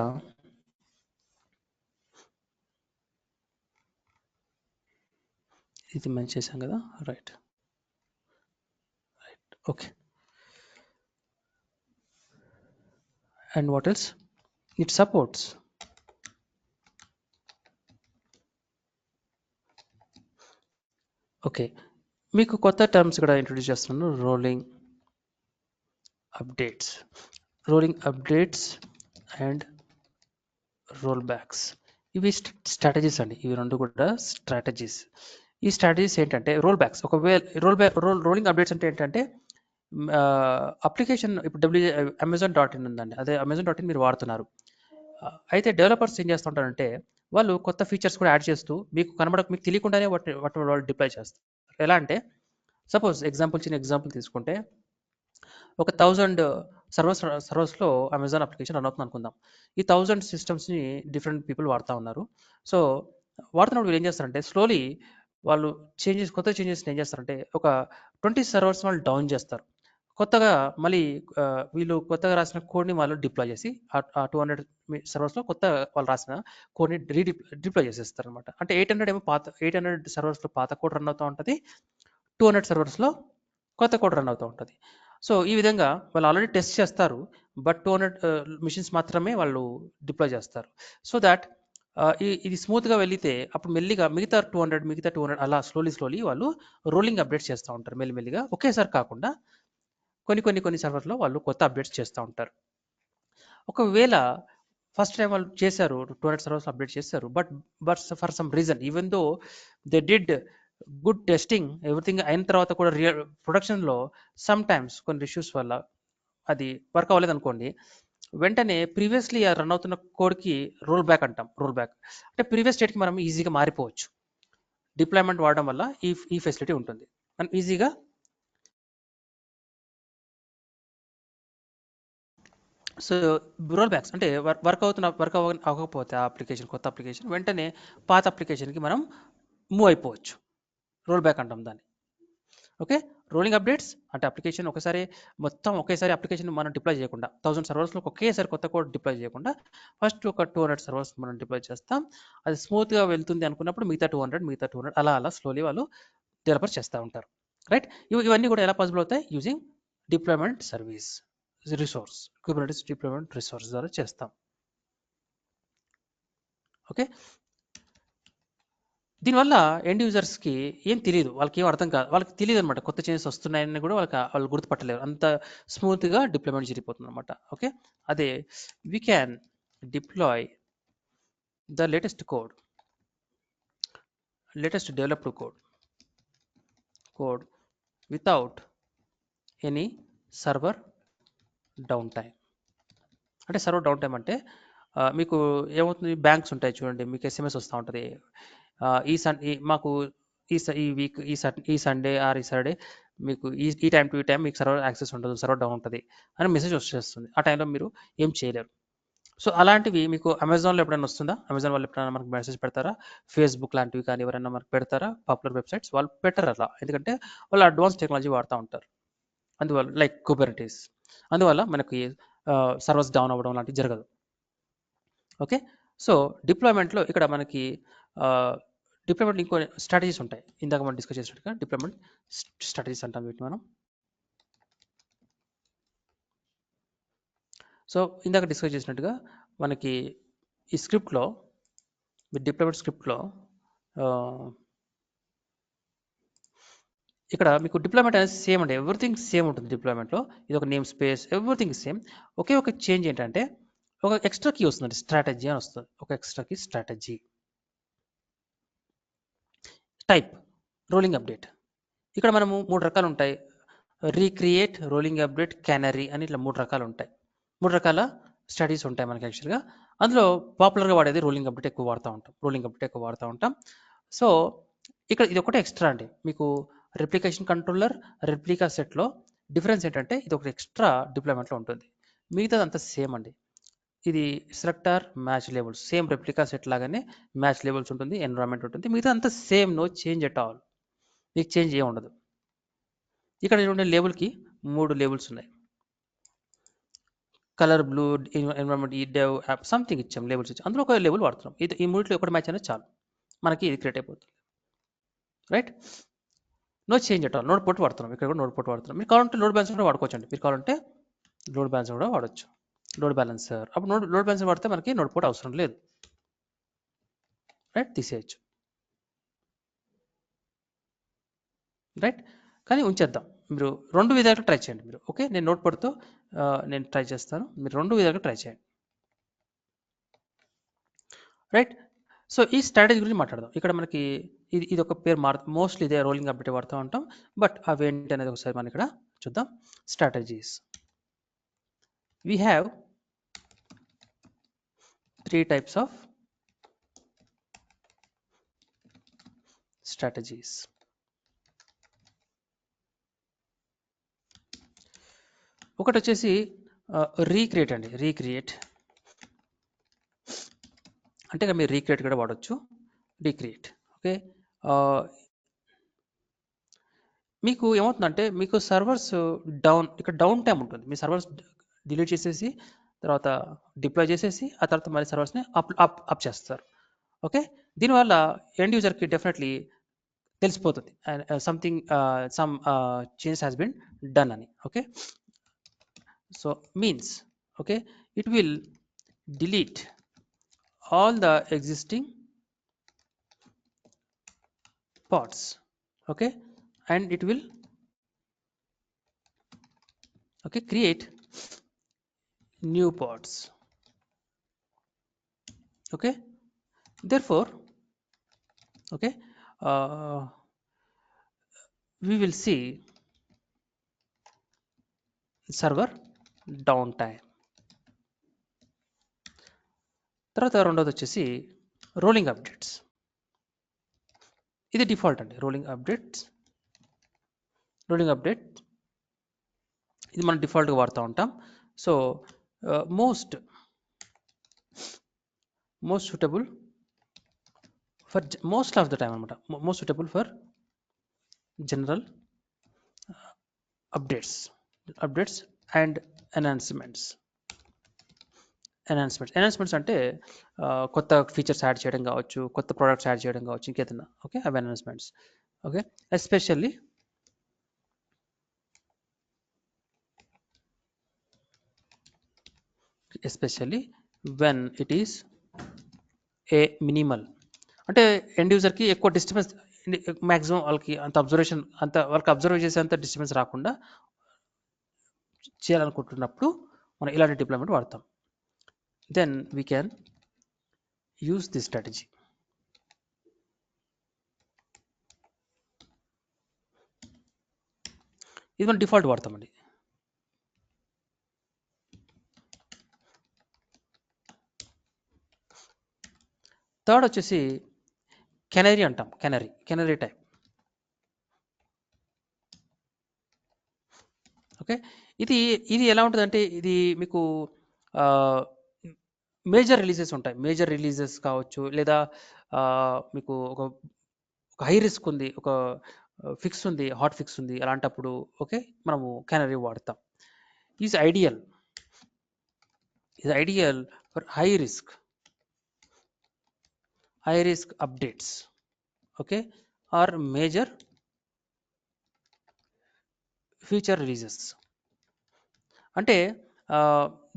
ఇది మనం చేసాం కదా, right. Okay, and what else? It supports okay, మీకు కొత్త terms ఇక్కడ introduce చేస్తున్నాను. Rolling updates and rollbacks. ఇవి స్ట్రాటజీస్ అండి, ఇవి రెండు కూడా స్ట్రాటజీస్. ఈ స్ట్రాటజీస్ ఏంటంటే రోల్ బ్యాక్స్. ఒకవేళ రోలింగ్ అప్డేట్స్ అంటే ఏంటంటే అప్లికేషన్ ఇప్పుడు Amazon.in ఉందండి, అదే Amazon.in మీరు వాడుతున్నారు. అయితే డెవలపర్స్ ఏం చేస్తుంటారంటే వాళ్ళు కొత్త ఫీచర్స్ కూడా యాడ్ చేస్తూ మీకు తెలియకుండానే వాటి వాళ్ళు డిప్లాయ్ చేస్తారు. ఎలా అంటే సపోజ్ చిన్న ఎగ్జాంపుల్ తీసుకుంటే ఒక 1000 సర్వర్స్లో అమెజాన్ అప్లికేషన్ రన్ అవుతుంది అనుకుందాం. ఈ 1000 సిస్టమ్స్ని డిఫరెంట్ పీపుల్ వాడుతూ ఉన్నారు. సో వాడుతున్నప్పుడు వీళ్ళు ఏం చేస్తారంటే స్లోలీ వాళ్ళు కొత్త చేంజెస్ని ఏం చేస్తారంటే ఒక 20 సర్వర్స్ వాళ్ళు డౌన్ చేస్తారు. కొత్తగా మళ్ళీ వీళ్ళు కొత్తగా రాసిన కోడ్ని వాళ్ళు డిప్లాయ్ చేసి ఆ 200 సర్వర్స్లో కొత్త వాళ్ళు రాసిన కోడ్ని డిప్లాయ్ చేసేస్తారు అనమాట. అంటే 800 సర్వర్స్లో పాత కోడ్ రన్ అవుతూ ఉంటుంది, 200 సర్వర్స్లో కొత్త కోడ్ రన్ అవుతూ ఉంటుంది. సో ఈ విధంగా వాళ్ళు ఆల్రెడీ టెస్ట్ చేస్తారు, బట్ 200 మిషన్స్ మాత్రమే వాళ్ళు డిప్లాయ్ చేస్తారు. సో దాట్ ఇది స్మూత్గా వెళితే అప్పుడు మెల్లిగా మిగతా 200 అలా స్లోలీ వాళ్ళు రోలింగ్ అప్డేట్స్ చేస్తూ ఉంటారు. మెల్లిమెల్లిగా ఒకేసారి కాకుండా కొన్ని సర్వర్లో వాళ్ళు కొత్త అప్డేట్స్ చేస్తూ ఉంటారు. ఒకవేళ ఫస్ట్ టైం వాళ్ళు చేశారు 200 సర్వర్స్ అప్డేట్ చేశారు, but for some reason even though they did good testing everything అయిన తర్వాత కూడా ప్రొడక్షన్లో సమ్ టైమ్స్ కొన్ని ఇష్యూస్ వల్ల అది వర్క్ అవ్వలేదు అనుకోండి, వెంటనే ప్రీవియస్లీ రన్ అవుతున్న కోడ్కి రోల్ బ్యాక్ అంటాం. రోల్ బ్యాక్ అంటే ప్రీవియస్ స్టేట్కి మనం ఈజీగా మారిపోవచ్చు. డిప్లాయ్మెంట్ వాడడం వల్ల ఈ ఫెసిలిటీ ఉంటుంది. మనం ఈజీగా సో రోల్ బ్యాక్స్ అంటే వర్క్ అవ్వకపోతే ఆ అప్లికేషన్, కొత్త అప్లికేషన్ వెంటనే పాత అప్లికేషన్కి మనం మూవ్ అయిపోవచ్చు. రోల్ బ్యాక్ అంటాం దాన్ని. ఓకే, రోలింగ్ అప్డేట్స్ అంటే అప్లికేషన్ ఒకేసారి అప్లికేషన్ మనం డిప్లాయ్ చేయకుండా 1000 సర్వర్స్లో ఒకేసారి కొత్త కోడ్ డిప్లాయ్ చేయకుండా ఫస్ట్ ఒక 200 సర్వర్స్ మనం డిప్లాయ్ చేస్తాం. అది స్మూత్గా వెళ్తుంది అనుకున్నప్పుడు మిగతా 200 అలా స్లోలీ వాళ్ళు డెవలపర్ చేస్తూ ఉంటారు. రైట్, ఇవన్నీ కూడా ఎలా పాసిబుల్ అవుతాయి? Using deployment service resource, Kubernetes deployment resource ద్వారా చేస్తాం. ఓకే, దీనివల్ల ఎండ్ యూజర్స్కి ఏం తెలియదు, వాళ్ళకి ఏం అర్థం కాదు, వాళ్ళకి తెలియదు అనమాట. కొత్త చేంజెస్ వస్తున్నాయని కూడా వాళ్ళు గుర్తుపట్టలేరు, అంత స్మూత్గా డిప్లాయ్మెంట్ జరిగిపోతుంది అనమాట. ఓకే, అదే we can deploy the latest developed code without any server down time. అంటే సర్వర్ డౌన్ టైం అంటే మీకు ఏమవుతుంది, బ్యాంక్స్ ఉంటాయి చూడండి, మీకు SMS వస్తూ ఉంటుంది, మాకు ఈ వీక్ ఈ సండే ఆర్ ఈ సాటర్డే మీకు ఈ టైం టు ఈ టైం మీకు సర్వర్ యాక్సెస్ ఉండదు, సర్వర్ డౌన్ ఉంటుంది అని మెసేజ్ వచ్చేస్తుంది. ఆ టైంలో మీరు ఏం చేయలేరు. సో అలాంటివి మీకు అమెజాన్లో ఎప్పుడైనా వస్తుందా? అమెజాన్ వాళ్ళు ఎప్పుడైనా మనకు మెసేజ్ పెడతారా? ఫేస్బుక్ లాంటివి కానీ ఎవరైనా మనకు పెడతారా? పాపులర్ వెబ్సైట్స్ వాళ్ళు పెట్టరు అలా, ఎందుకంటే వాళ్ళు అడ్వాన్స్ టెక్నాలజీ వాడుతూ ఉంటారు. అందువల్ల లైక్ కుబర్నెటిస్, అందువల్ల మనకి సర్వర్స్ డౌన్ అవ్వడం లాంటివి జరగదు. ఓకే, సో డిప్లాయ్మెంట్లో ఇక్కడ మనకి డిప్లాయ్మెంట్ ఇంకో స్ట్రాటజీస్ ఉంటాయి. ఇందాక మనం డిస్కస్ చేసినట్టుగా డిప్లాయ్మెంట్ స్ట్రాటజీస్ అంటాం వీటిని మనం. సో ఇందాక డిస్కస్ చేసినట్టుగా మనకి ఈ స్క్రిప్ట్లో, డిప్లాయ్మెంట్ స్క్రిప్ట్లో ఇక్కడ మీకు డిప్లాయ్మెంట్ అనేది సేమ్ అండి, ఎవ్రీథింగ్ సేమ్ ఉంటుంది డిప్లాయ్మెంట్లో. ఇది ఒక నేమ్ స్పేస్, ఎవ్రీథింగ్ సేమ్. ఒకే ఒక చేంజ్ ఏంటంటే ఒక ఎక్స్ట్రా కీ వస్తుంది, స్ట్రాటజీ అని వస్తుంది. ఒక extra key strategy. Type rolling update. ఇక్కడ మనము 3 రకాలు ఉంటాయి, రీక్రియేట్, రోలింగ్ అప్డేట్, క్యానరీ అని ఇట్లా 3 రకాలు ఉంటాయి. 3 రకాల స్టడీస్ ఉంటాయి మనకి యాక్చువల్గా. అందులో పాపులర్గా వాడేది రోలింగ్ అప్డేట్ ఎక్కువ వాడుతూ ఉంటాం. సో ఇక్కడ ఇది ఒకటే ఎక్స్ట్రా అండి. మీకు రెప్లికేషన్ కంట్రోలర్, రెప్లికా సెట్లో డిఫరెన్స్ ఏంటంటే ఇది ఒక ఎక్స్ట్రా డిప్లాయ్మెంట్లో ఉంటుంది, మిగతాది అంతా సేమ్ అండి. ఇది selector match labels, same replica set లాగానే మ్యాచ్ లేబుల్స్ ఉంటుంది, ఎన్విరాన్మెంట్ ఉంటుంది, మిగతా అంతా same, no change at all. మీకు చేంజ్ ఏమి ఉండదు. ఇక్కడ చూడండి, లేబుల్కి 3 లేబుల్స్ ఉన్నాయి. కలర్ బ్లూ, ఎన్విరాన్మెంట్, ఈ డెవ్ యాప్ సంథింగ్ ఇచ్చాం, లేబుల్స్ ఇచ్చాం, అందులో ఒక లేబుల్ వాడుతున్నాం. ఈ మూడిట్లో ఒకటి మ్యాచ్ అనేది చాలు, మనకి ఇది క్రియేట్ అయిపోతుంది. Right, no change at all. Node port వాడుతున్నాం, ఇక్కడ కూడా నోడ్ పోర్ట్ వాడుతున్నాం. మీరు కావాలంటే లోడ్ బ్యాలెన్స్ కూడా వాడుకోవచ్చు అండి. మీరు కావాలంటే లోడ్ బ్యాలెన్స్ కూడా వాడచ్చు, లోడ్ బ్యాలెన్సర్. అప్పుడు లోడ్ బ్యాలెన్సర్ వాడితే మనకి నోడ్ పోర్ట్ అవసరం లేదు. రైట్, తీసేయచ్చు. రైట్, కానీ ఉంచేద్దాం. మీరు 2 విధాలుగా ట్రై చేయండి మీరు. ఓకే, నేను నోట్ పోర్ట్తో నేను ట్రై చేస్తాను, మీరు 2 విధాలుగా ట్రై చేయండి. రైట్, సో ఈ స్ట్రాటజీ గురించి మాట్లాడదాం. ఇక్కడ మనకి ఇది ఒక పేరు మోస్ట్లీ ఇదే రోలింగ్ అప్డేట్ వాడుతూ ఉంటాం, బట్ అవి ఏంటి అనేది ఒకసారి మనం ఇక్కడ చూద్దాం. Strategies, we have 3 types of strategies. ఒకటి వచ్చేసి రీక్రియేట్ అండి. రీక్రియేట్ అంటే మీరు రీక్రియేట్ కూడా వాడచ్చు. రీక్రియేట్ ఓకే, మీకు ఏమవుతుందంటే మీకు సర్వర్స్ ఇక్కడ డౌన్ టైం ఉంటుంది. మీ సర్వర్స్ డిలీట్ చేసేసి తర్వాత డిప్లాయ్ చేసేసి ఆ తర్వాత మళ్ళీ సర్వర్స్ని అప్ చేస్తారు. ఓకే, దీనివల్ల ఎండ్ యూజర్కి డెఫినెట్లీ తెలిసిపోతుంది something some change has been done అని. Okay, so means okay, it will delete all the existing pods, okay, and it will okay create new pods. Okay, therefore okay, we will see server downtime. తర్వాత రెండోది వచ్చేసి rolling updates. ఇది default అండి. Rolling update ఇది మనం డిఫాల్ట్గా వాడుతూ ఉంటాం. So most suitable for most of the time అనమాట. Most suitable for general updates and enhancements అంటే కొత్త ఫీచర్స్ యాడ్ చేయడం కావచ్చు, కొత్త ప్రోడక్ట్స్ యాడ్ చేయడం కావచ్చు, ఇంకేదైనా. ఓకే, అవి enhancements. Okay, especially when it is a minimal, అంటే ఎండ్ యూజర్కి ఎక్కువ డిస్టర్బెన్స్, మ్యాక్సిమం వాళ్ళకి వాళ్ళకి అబ్జర్వ్ చేసేంత డిస్టర్బెన్స్ రాకుండా చేయాలనుకుంటున్నప్పుడు మనం ఇలాంటి డిప్లాయ్మెంట్ వాడతాం. Then we can use this strategy. ఇది మనం డిఫాల్ట్ వాడతామండి. థర్డ్ వచ్చేసి కెనరీ అంటాం. Canary type. ఓకే, ఇది ఎలా ఉంటుందంటే, ఇది మీకు మేజర్ రిలీజెస్ కావచ్చు, లేదా మీకు ఒక హై రిస్క్ ఉంది, ఒక ఫిక్స్ ఉంది, హాట్ ఫిక్స్ ఉంది, అలాంటప్పుడు ఓకే మనము కెనరీ వాడతాం. Is ideal for high risk updates, okay, or major feature releases. అంటే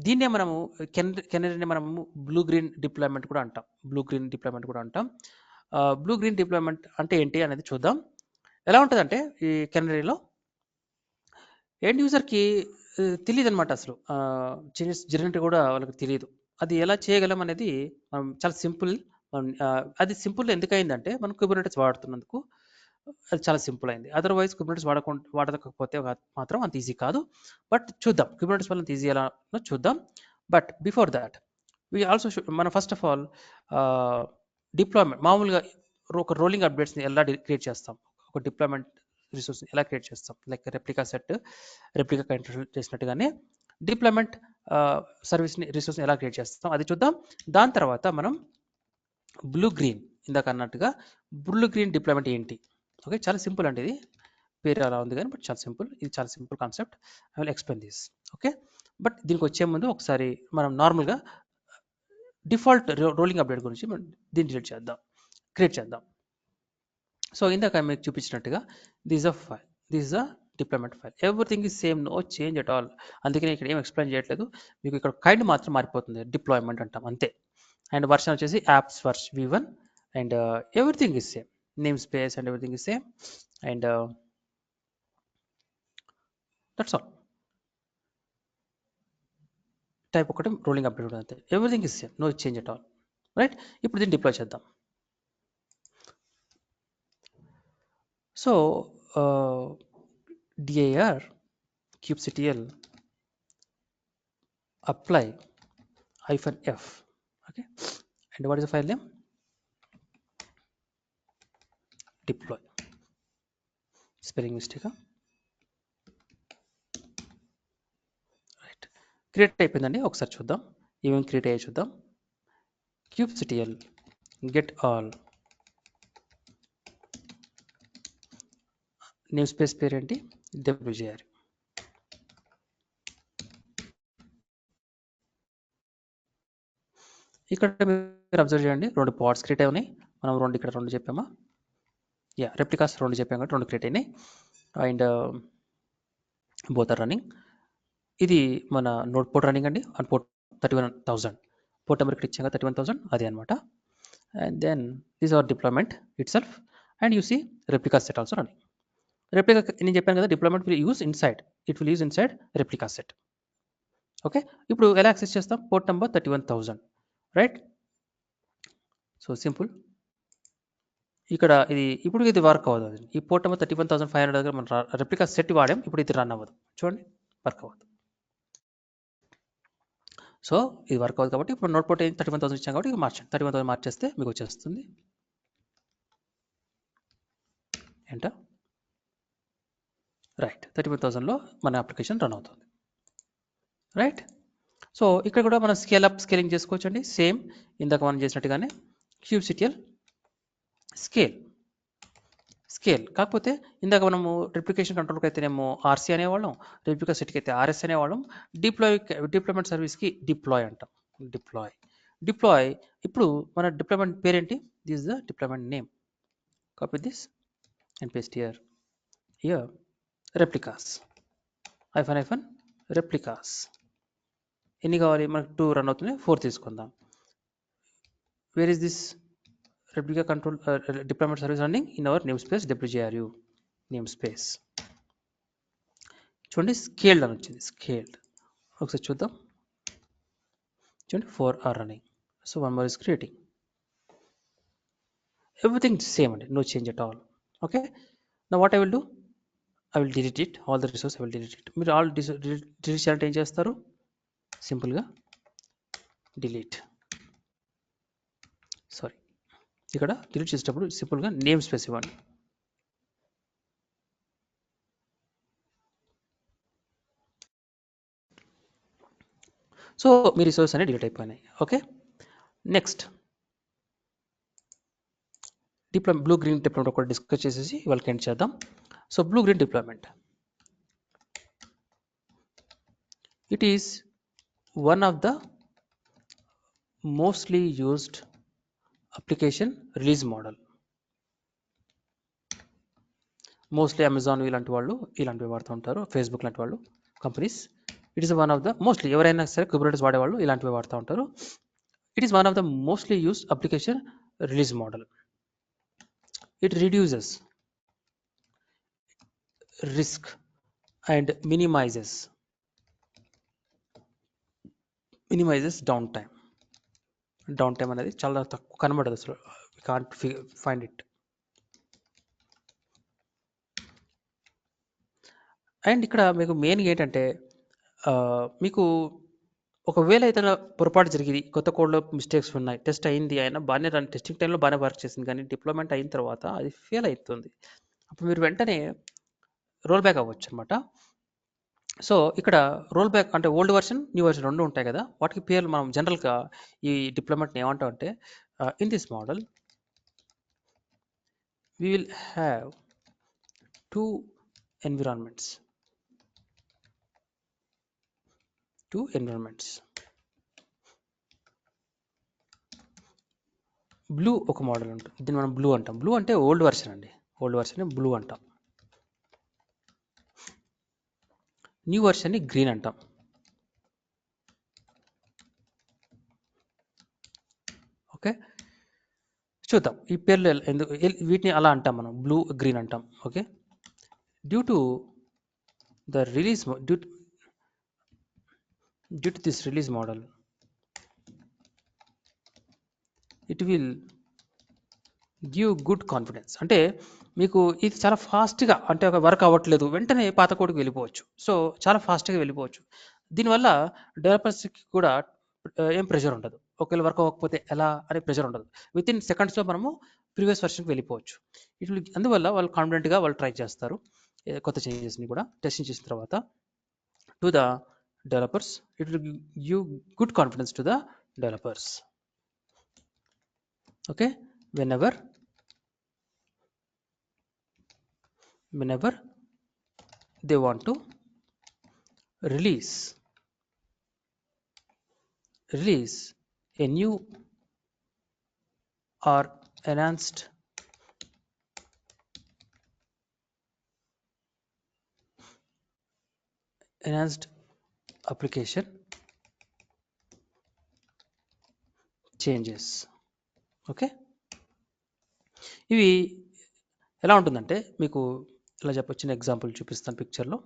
దీన్నే మనము కెనరీని మనము బ్లూ గ్రీన్ డిప్లాయ్మెంట్ కూడా అంటాం. బ్లూ గ్రీన్ డిప్లాయ్మెంట్ అంటే ఏంటి అనేది చూద్దాం. ఎలా ఉంటుందంటే, ఈ కెనరీలో ఎండ్ యూజర్కి తెలియదు అనమాట. అసలు చేంజెస్ జరిగినట్టు కూడా వాళ్ళకి తెలియదు. అది ఎలా చేయగలం అనేది చాలా సింపుల్. అది సింపుల్ ఎందుకైందంటే, మనం కుబర్నెటిస్ వాడుతున్నందుకు అది చాలా సింపుల్ అయింది. అదర్వైజ్ కుబర్నెటిస్ వాడకపోతే మాత్రం అంత ఈజీ కాదు. బట్ చూద్దాం కుబర్నెటిస్ వల్ల ఈజీ ఎలా చూద్దాం. బట్ బిఫోర్ దాట్ మనం ఫస్ట్ ఆఫ్ ఆల్ డిప్లాయ్మెంట్ మామూలుగా ఒక రోలింగ్ అప్డేట్స్ని ఎలా క్రియేట్ చేస్తాం, ఒక డిప్లాయ్మెంట్ రిసోర్స్ ఎలా క్రియేట్ చేస్తాం, లైక్ రెప్లికా కంట్రోల్ చేసినట్టుగానే డిప్లాయ్మెంట్ రిసోర్స్ని ఎలా క్రియేట్ చేస్తాం అది చూద్దాం. దాని తర్వాత మనం బ్లూ గ్రీన్, ఇందాక అన్నట్టుగా బ్లూ గ్రీన్ డిప్లాయ్మెంట్ ఏంటి. ఓకే, చాలా సింపుల్ అండి. ఇది పేరు అలా ఉంది కానీ బట్ చాలా సింపుల్. ఇది చాలా simple concept. I will explain this. Okay, but దీనికి వచ్చే ముందు ఒకసారి మనం నార్మల్గా డిఫాల్ట్ రోలింగ్ అప్డేట్ గురించి మనం దీన్ని క్రియేట్ చేద్దాం. సో ఇందాక మీకు చూపించినట్టుగా this is a deployment file. Everything is same, no change at all. అందుకని ఇక్కడ ఏం ఎక్స్ప్లెయిన్ చేయట్లేదు. మీకు ఇక్కడ కైండ్ మాత్రం మారిపోతుంది, డిప్లాయ్మెంట్ అంటాం అంతే. అండ్ వర్షన్ వచ్చేసి apps v1 and everything is same, namespace and everything is same. And that's all. Type ఒకటి రోలింగ్ అప్డేట్ ఉంటుంది అంతే. Everything is same, no change at all. Right, ఇప్పుడు దీన్ని డిప్లాయ్ చేద్దాం. So dir kubectl apply -f. Okay, and what is the file name? Deploy. Spelling mistake. Right, create అయిపోయిందండి. ఒకసారి చూద్దాం ఏమేమి క్రియేట్ అయ్యో చూద్దాం. kubectl get all, name space పేరేంటి, wgr. ఇక్కడ మీరు అబ్జర్వ్ చేయండి, 2 పాడ్స్ క్రియేట్ అయి ఉన్నాయి. మనం ఇక్కడ 2 చెప్పామా, రెప్లికాస్ 2 చెప్పాం కాబట్టి 2 క్రియేట్ అయినాయి. And both are running. ఇది మన నోడ్ పోర్ట్ రన్నింగ్ అండి, ఆన్ పోర్ట్ 31,000. పోర్ట్ నెంబర్ ఇక్కడ ఇచ్చాక 31,000 అదే అనమాట. And then this our deployment itself. And you see replica set also running. Replica నేను చెప్పాను కదా, deployment will use inside replica set. Okay, ఇప్పుడు ఎలా యాక్సెస్ చేస్తాం, port number 31,000. Right, so simple. ఇక్కడ ఇప్పుడు ఇది వర్క్ అవ్వదు. ఈ పోర్ట్ నెంబర్ 31,500 దగ్గర మనం రెప్లికా సెట్ వాడాం, ఇప్పుడు ఇది రన్ అవ్వదు. చూడండి, వర్క్ అవ్వదు. సో ఇది వర్క్ అవుతుంది కాబట్టి ఇప్పుడు నోట్ పోర్ట్ 31,000 ఇచ్చాం కాబట్టి మార్చండి. 31,000 మార్చేస్తే మీకు వచ్చేస్తుంది. ఎంటర్. రైట్, 31,000లో మన అప్లికేషన్ రన్ అవుతుంది. రైట్. సో ఇక్కడ కూడా మనం స్కేలింగ్ చేసుకోవచ్చండి. సేమ్ ఇందాక మనం చేసినట్టుగానే kubectl స్కేల్ కాకపోతే ఇందాక మనము రిప్లికేషన్ కంట్రోల్కి అయితేనేమో ఆర్సీ అనేవాళ్ళం, రిప్లికేషన్కి అయితే ఆర్ఎస్ అనేవాళ్ళం, డిప్లాయ్మెంట్ సర్వీస్కి డిప్లాయ్ అంటాం. డిప్లాయ్ ఇప్పుడు మన డిప్లాయ్మెంట్ పేరేంటి? This is the deployment name. Copy this and paste here replicas replicas. ఎన్ని కావాలి మనకు? 2 రన్ అవుతున్నాయి, 4 తీసుకుందాం. Where is this replica control deployment service running in our namespace wgru namespace. చూడండి స్కేల్డ్ అని వచ్చింది. స్కేల్డ్ ఒకసారి చూద్దాం. చూడండి 4 are running. So one more is creating. Everything same అండి, no change at all. Okay, now what I will do, I will delete it. All the resources I will delete it. మీరు all delete చేయాలంటే ఏం చేస్తారు? సింపుల్గా delete. Sorry, ఇక్కడ delete చేసేటప్పుడు సింపుల్గా name space ఇవ్వండి. సో మీ రిసోర్స్ అనేవి డిలీట్ అయిపోయినాయి. Okay, next blue green deployment ఒకటి డిస్కస్ చేసేసి వాళ్ళకి ఎండ్ చేద్దాం. So blue green deployment, it is one of the mostly used application release model. Mostly Amazon ఇలాంటివి వాడుతూ ఉంటారు, ఫేస్బుక్ లాంటి వాళ్ళు companies. It is one of the mostly, ఎవరైనా సరే కుబర్నెటిస్ వాడేవాళ్ళు ఇలాంటివి వాడుతూ ఉంటారు. It is one of the mostly used application release model. It reduces risk and minimizes downtime. Downtime అనేది చాలా తక్కువ కనబడదు అసలు. We can't find it. And ఇక్కడ మీకు మెయిన్గా ఏంటంటే మీకు ఒకవేళ ఏదైనా పొరపాటు జరిగింది, కొత్త కోడ్లో మిస్టేక్స్ ఉన్నాయి, టెస్ట్ అయింది, అయినా బాగానే రన్, టెస్టింగ్ టైంలో బాగానే వర్క్ చేసింది, కానీ డిప్లాయ్మెంట్ అయిన తర్వాత అది ఫెయిల్ అవుతుంది. అప్పుడు మీరు వెంటనే రోల్ బ్యాక్ అవ్వచ్చు అనమాట. సో ఇక్కడ రోల్ బ్యాక్ అంటే ఓల్డ్ వర్షన్, న్యూ వర్షన్ రెండు ఉంటాయి కదా, వాటికి పేర్లు మనం జనరల్గా ఈ డిప్లాయ్మెంట్ని ఏమంటాం అంటే, in this model we will have 2 environments. Blue ఒక మోడల్ ఉంటుంది, దీన్ని మనం బ్లూ అంటాం. బ్లూ అంటే ఓల్డ్ వర్షన్ అండి, ఓల్డ్ వర్షన్ బ్లూ అంటాం. న్యూ వర్షన్ని గ్రీన్ అంటాం. ఓకే, చూద్దాం ఈ పేర్లు ఎందుకు వీటిని అలా అంటాం, మనం బ్లూ గ్రీన్ అంటాం. Okay, due to this release model, it will give good confidence. అంటే మీకు ఇది చాలా ఫాస్ట్గా, అంటే ఒక వర్క్ అవ్వట్లేదు వెంటనే పాత కోడ్కి వెళ్ళిపోవచ్చు. సో చాలా ఫాస్ట్గా వెళ్ళిపోవచ్చు. దీనివల్ల డెవలపర్స్కి కూడా ఏం ప్రెషర్ ఉండదు. ఒకవేళ వర్క్ అవ్వకపోతే ఎలా అనే ప్రెషర్ ఉండదు. విత్ ఇన్ సెకండ్స్లో మనము ప్రీవియస్ వర్షన్కి వెళ్ళిపోవచ్చు. అందువల్ల వాళ్ళు కాన్ఫిడెంట్గా వాళ్ళు ట్రై చేస్తారు కొత్త చేంజెస్ని కూడా టెస్టింగ్ చేసిన తర్వాత. To the developers, it will give good confidence to the developers. Okay, whenever they want to release a new or enhanced application changes. Okay, ఇవి ఎలా ఉంటుందంటే మీకు ఇలా చెప్పొచ్చిన ఎగ్జాంపుల్ చూపిస్తాను పిక్చర్లో.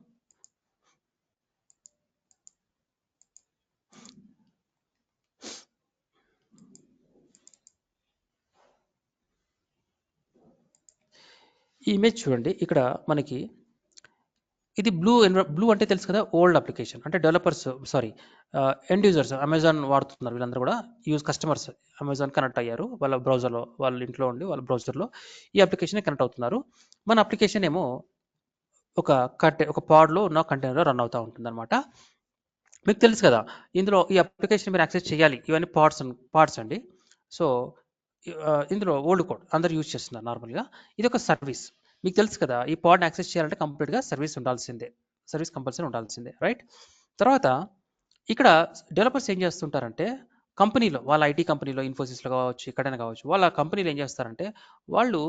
ఈ ఇమేజ్ చూడండి, ఇక్కడ మనకి ఇది బ్లూ అంటే తెలుసు కదా, ఓల్డ్ అప్లికేషన్ అంటే developers, sorry, end users Amazon వాడుతున్నారు వీళ్ళందరూ కూడా, కస్టమర్స్ అమెజాన్ కనెక్ట్ అయ్యారు వాళ్ళ బ్రౌజర్లో, వాళ్ళ ఇంట్లో ఉండి వాళ్ళ బ్రౌజర్లో ఈ అప్లికేషన్ కనెక్ట్ అవుతున్నారు. మన అప్లికేషన్ ఏమో ఒక పాడ్లో ఉన్న కంటైనర్లో రన్ అవుతూ ఉంటుంది అనమాట. మీకు తెలుసు కదా, ఇందులో ఈ అప్లికేషన్ మీరు యాక్సెస్ చేయాలి, ఇవన్నీ పార్ట్స్ అండి. సో ఇందులో ఓల్డ్ కోడ్ అందరు యూజ్ చేస్తున్నారు నార్మల్గా. ఇది ఒక సర్వీస్. మీకు తెలుసు కదా, ఈ పాడ్ని యాక్సెస్ చేయాలంటే కంప్లీట్గా సర్వీస్ ఉండాల్సిందే, సర్వీస్ కంపల్సరీ ఉండాల్సిందే, రైట్? తర్వాత ఇక్కడ డెవలపర్స్ ఏం చేస్తుంటారంటే, కంపెనీలో వాళ్ళ ఐటీ కంపెనీలో, ఇన్ఫోసిస్లో కావచ్చు, ఎక్కడైనా కావచ్చు, వాళ్ళ కంపెనీలో ఏం చేస్తారంటే, వాళ్ళు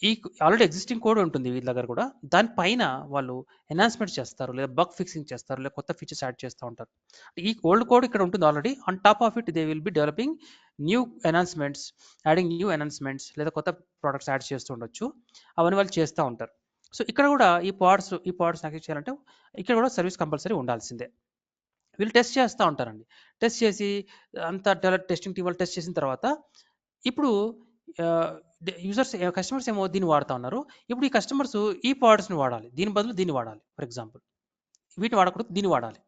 ఈ ఆల్రెడీ ఎగ్జిస్టింగ్ కోడ్ ఉంటుంది వీళ్ళ దగ్గర కూడా, దానిపైన వాళ్ళు ఎన్హాన్స్మెంట్ చేస్తారు, లేదా బగ్ ఫిక్సింగ్ చేస్తారు, లేదా కొత్త ఫీచర్స్ యాడ్ చేస్తూ ఉంటారు. ఈ ఓల్డ్ కోడ్ ఇక్కడ ఉంటుంది already, on top of it they will be developing new enhancements, adding new enhancements, లేదా కొత్త ప్రోడక్ట్స్ యాడ్ చేస్తూ ఉండొచ్చు. అవన్నీ వాళ్ళు చేస్తూ ఉంటారు. సో ఇక్కడ కూడా ఈ పాడ్స్ యాక్సెస్ చేయాలంటే ఇక్కడ కూడా సర్వీస్ కంపల్సరీ ఉండాల్సిందే. వీళ్ళు టెస్ట్ చేస్తూ ఉంటారండి. టెస్ట్ చేసి అంతా టెస్టింగ్ టీం వాళ్ళు టెస్ట్ చేసిన తర్వాత, ఇప్పుడు కస్టమర్స్ ఏమో దీన్ని వాడుతూ ఉన్నారు. ఇప్పుడు ఈ కస్టమర్స్ ఈ పాడ్స్ని వాడాలి, దీని బదులు దీన్ని వాడాలి. ఫర్ ఎగ్జాంపుల్ వీటిని వాడకూడదు, దీన్ని వాడాలి.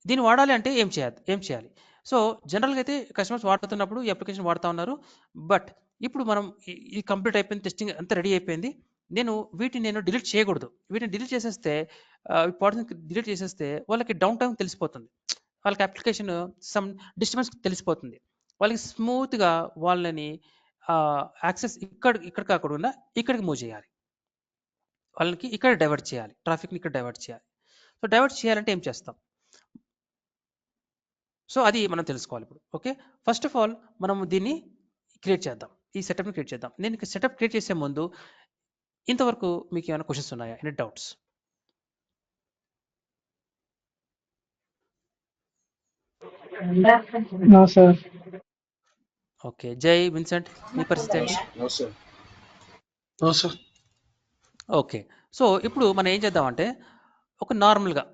దీన్ని వాడాలి అంటే ఏం చేయాలి? సో జనరల్గా అయితే కస్టమర్స్ వాడుతున్నప్పుడు ఈ అప్లికేషన్ వాడుతూ ఉన్నారు. బట్ ఇప్పుడు మనం ఇది కంప్లీట్ అయిపోయింది, టెస్టింగ్ అంతా రెడీ అయిపోయింది, వీటిని డిలీట్ చేయకూడదు. వీటిని డిలీట్ చేసేస్తే, పాడ్స్ని డిలీట్ చేసేస్తే వాళ్ళకి డౌన్ టైం తెలిసిపోతుంది, వాళ్ళకి అప్లికేషన్ సమ్ డిస్టర్బెన్స్ తెలిసిపోతుంది. వాళ్ళకి స్మూత్గా వాళ్ళని యాక్సెస్ ఇక్కడ కాకుండా ఇక్కడికి మూవ్ చేయాలి, వాళ్ళకి ఇక్కడ డైవర్ట్ చేయాలి, ట్రాఫిక్ని ఇక్కడ డైవర్ట్ చేయాలి. సో డైవర్ట్ చేయాలంటే ఏం చేస్తాం? సో అది మనం తెలుసుకోవాలి ఇప్పుడు. ఓకే, ఫస్ట్ ఆఫ్ ఆల్ మనం దీన్ని క్రియేట్ చేద్దాం, ఈ సెటప్ని క్రియేట్ చేద్దాం. నేను సెటప్ క్రియేట్ చేసే ముందు ఇంతవరకు మీకు ఏమైనా క్వశ్చన్స్ ఉన్నాయా, any doubts? No sir. Okay, Jai Vincent, మీ పరిస్థితి ఏంటి? No, sir. No, sir. Okay, so ఇప్పుడు మనం ఏం చేద్దామంటే, ఒక నార్మల్గా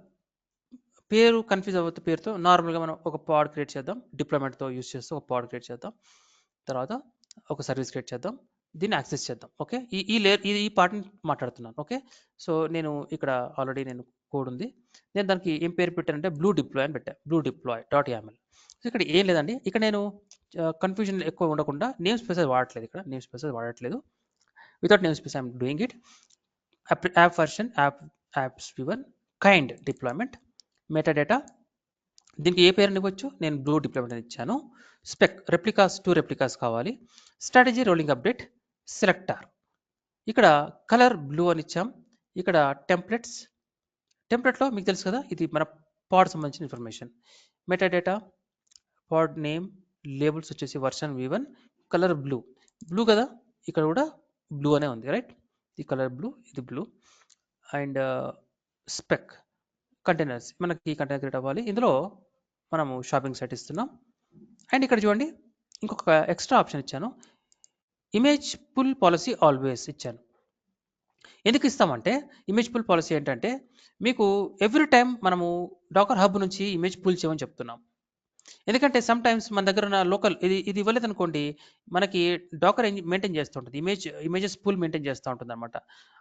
పేరు కన్ఫ్యూజ్ అవ్వద్దు, పేరుతో నార్మల్గా మనం ఒక పాడ్ క్రియేట్ చేద్దాం, డిప్లాయ్మెంట్తో యూస్ చేస్తూ ఒక పాడ్ క్రియేట్ చేద్దాం. తర్వాత ఒక సర్వీస్ క్రియేట్ చేద్దాం, దీన్ని యాక్సెస్ చేద్దాం. ఓకే, ఈ లేయర్ ఈ పార్ట్ని మాట్లాడుతున్నాను. ఓకే, సో నేను ఇక్కడ ఆల్రెడీ కోడ్ ఉంది, నేను దానికి ఏం పేరు పెట్టానంటే బ్లూ డిప్లాయ్ అని పెట్టాను, blue deploy.yaml. సో ఇక్కడ ఏం లేదండి, ఇక్కడ నేను కన్ఫ్యూజన్ ఎక్కువ ఉండకుండా నేమ్ స్పేస్ వాడట్లేదు, ఇక్కడ నేమ్ స్పేస్ వాడట్లేదు, without name space I'm doing it. App version, apps v1 kind deployment, metadata దీనికి ఏ పేరుని ఇవ్వచ్చు, నేను బ్లూ డిప్లాయ్మెంట్ అని ఇచ్చాను. స్పెక్ రెప్లికాస్ 2 రెప్లికాస్ కావాలి. స్ట్రాటజీ రోలింగ్ అప్డేట్, సెలెక్టార్, ఇక్కడ కలర్ బ్లూ అని ఇచ్చాం. ఇక్కడ టెంప్లెట్లో మీకు తెలుసు కదా, ఇది మన పాడ్ సంబంధించిన ఇన్ఫర్మేషన్. మెటాడేటా, పాడ్ నేమ్, లేబుల్స్ వచ్చేసి వర్షన్ v1, కలర్ బ్లూ కదా, ఇక్కడ కూడా బ్లూ అనే ఉంది, రైట్? ఈ కలర్ బ్లూ, ఇది బ్లూ. అండ్ స్పెక్ కంటైనర్స్, మనకి కంటైనర్ క్రియేట్ అవ్వాలి, ఇందులో మనము షాపింగ్ సైట్ ఇస్తున్నాం. అండ్ ఇక్కడ చూడండి, ఇంకొక ఎక్స్ట్రా ఆప్షన్ ఇచ్చాను, ఇమేజ్ పుల్ పాలసీ ఆల్వేస్ ఇచ్చాను. ఎందుకు ఇస్తామంటే, ఇమేజ్ పుల్ పాలసీ ఏంటంటే, మీకు ఎవ్రీ టైం మనము డాకర్ హబ్ నుంచి ఇమేజ్ పుల్ చేయమని చెప్తున్నాం. ఎందుకంటే సమ్ టైమ్స్ మన దగ్గర ఉన్న లోకల్ ఇది ఇవ్వలేదు అనుకోండి, మనకి డాకర్ మెయింటైన్ చేస్తూ ఉంటుంది, ఇమేజెస్ పుల్ మెయింటైన్ చేస్తూ ఉంటుంది అనమాట.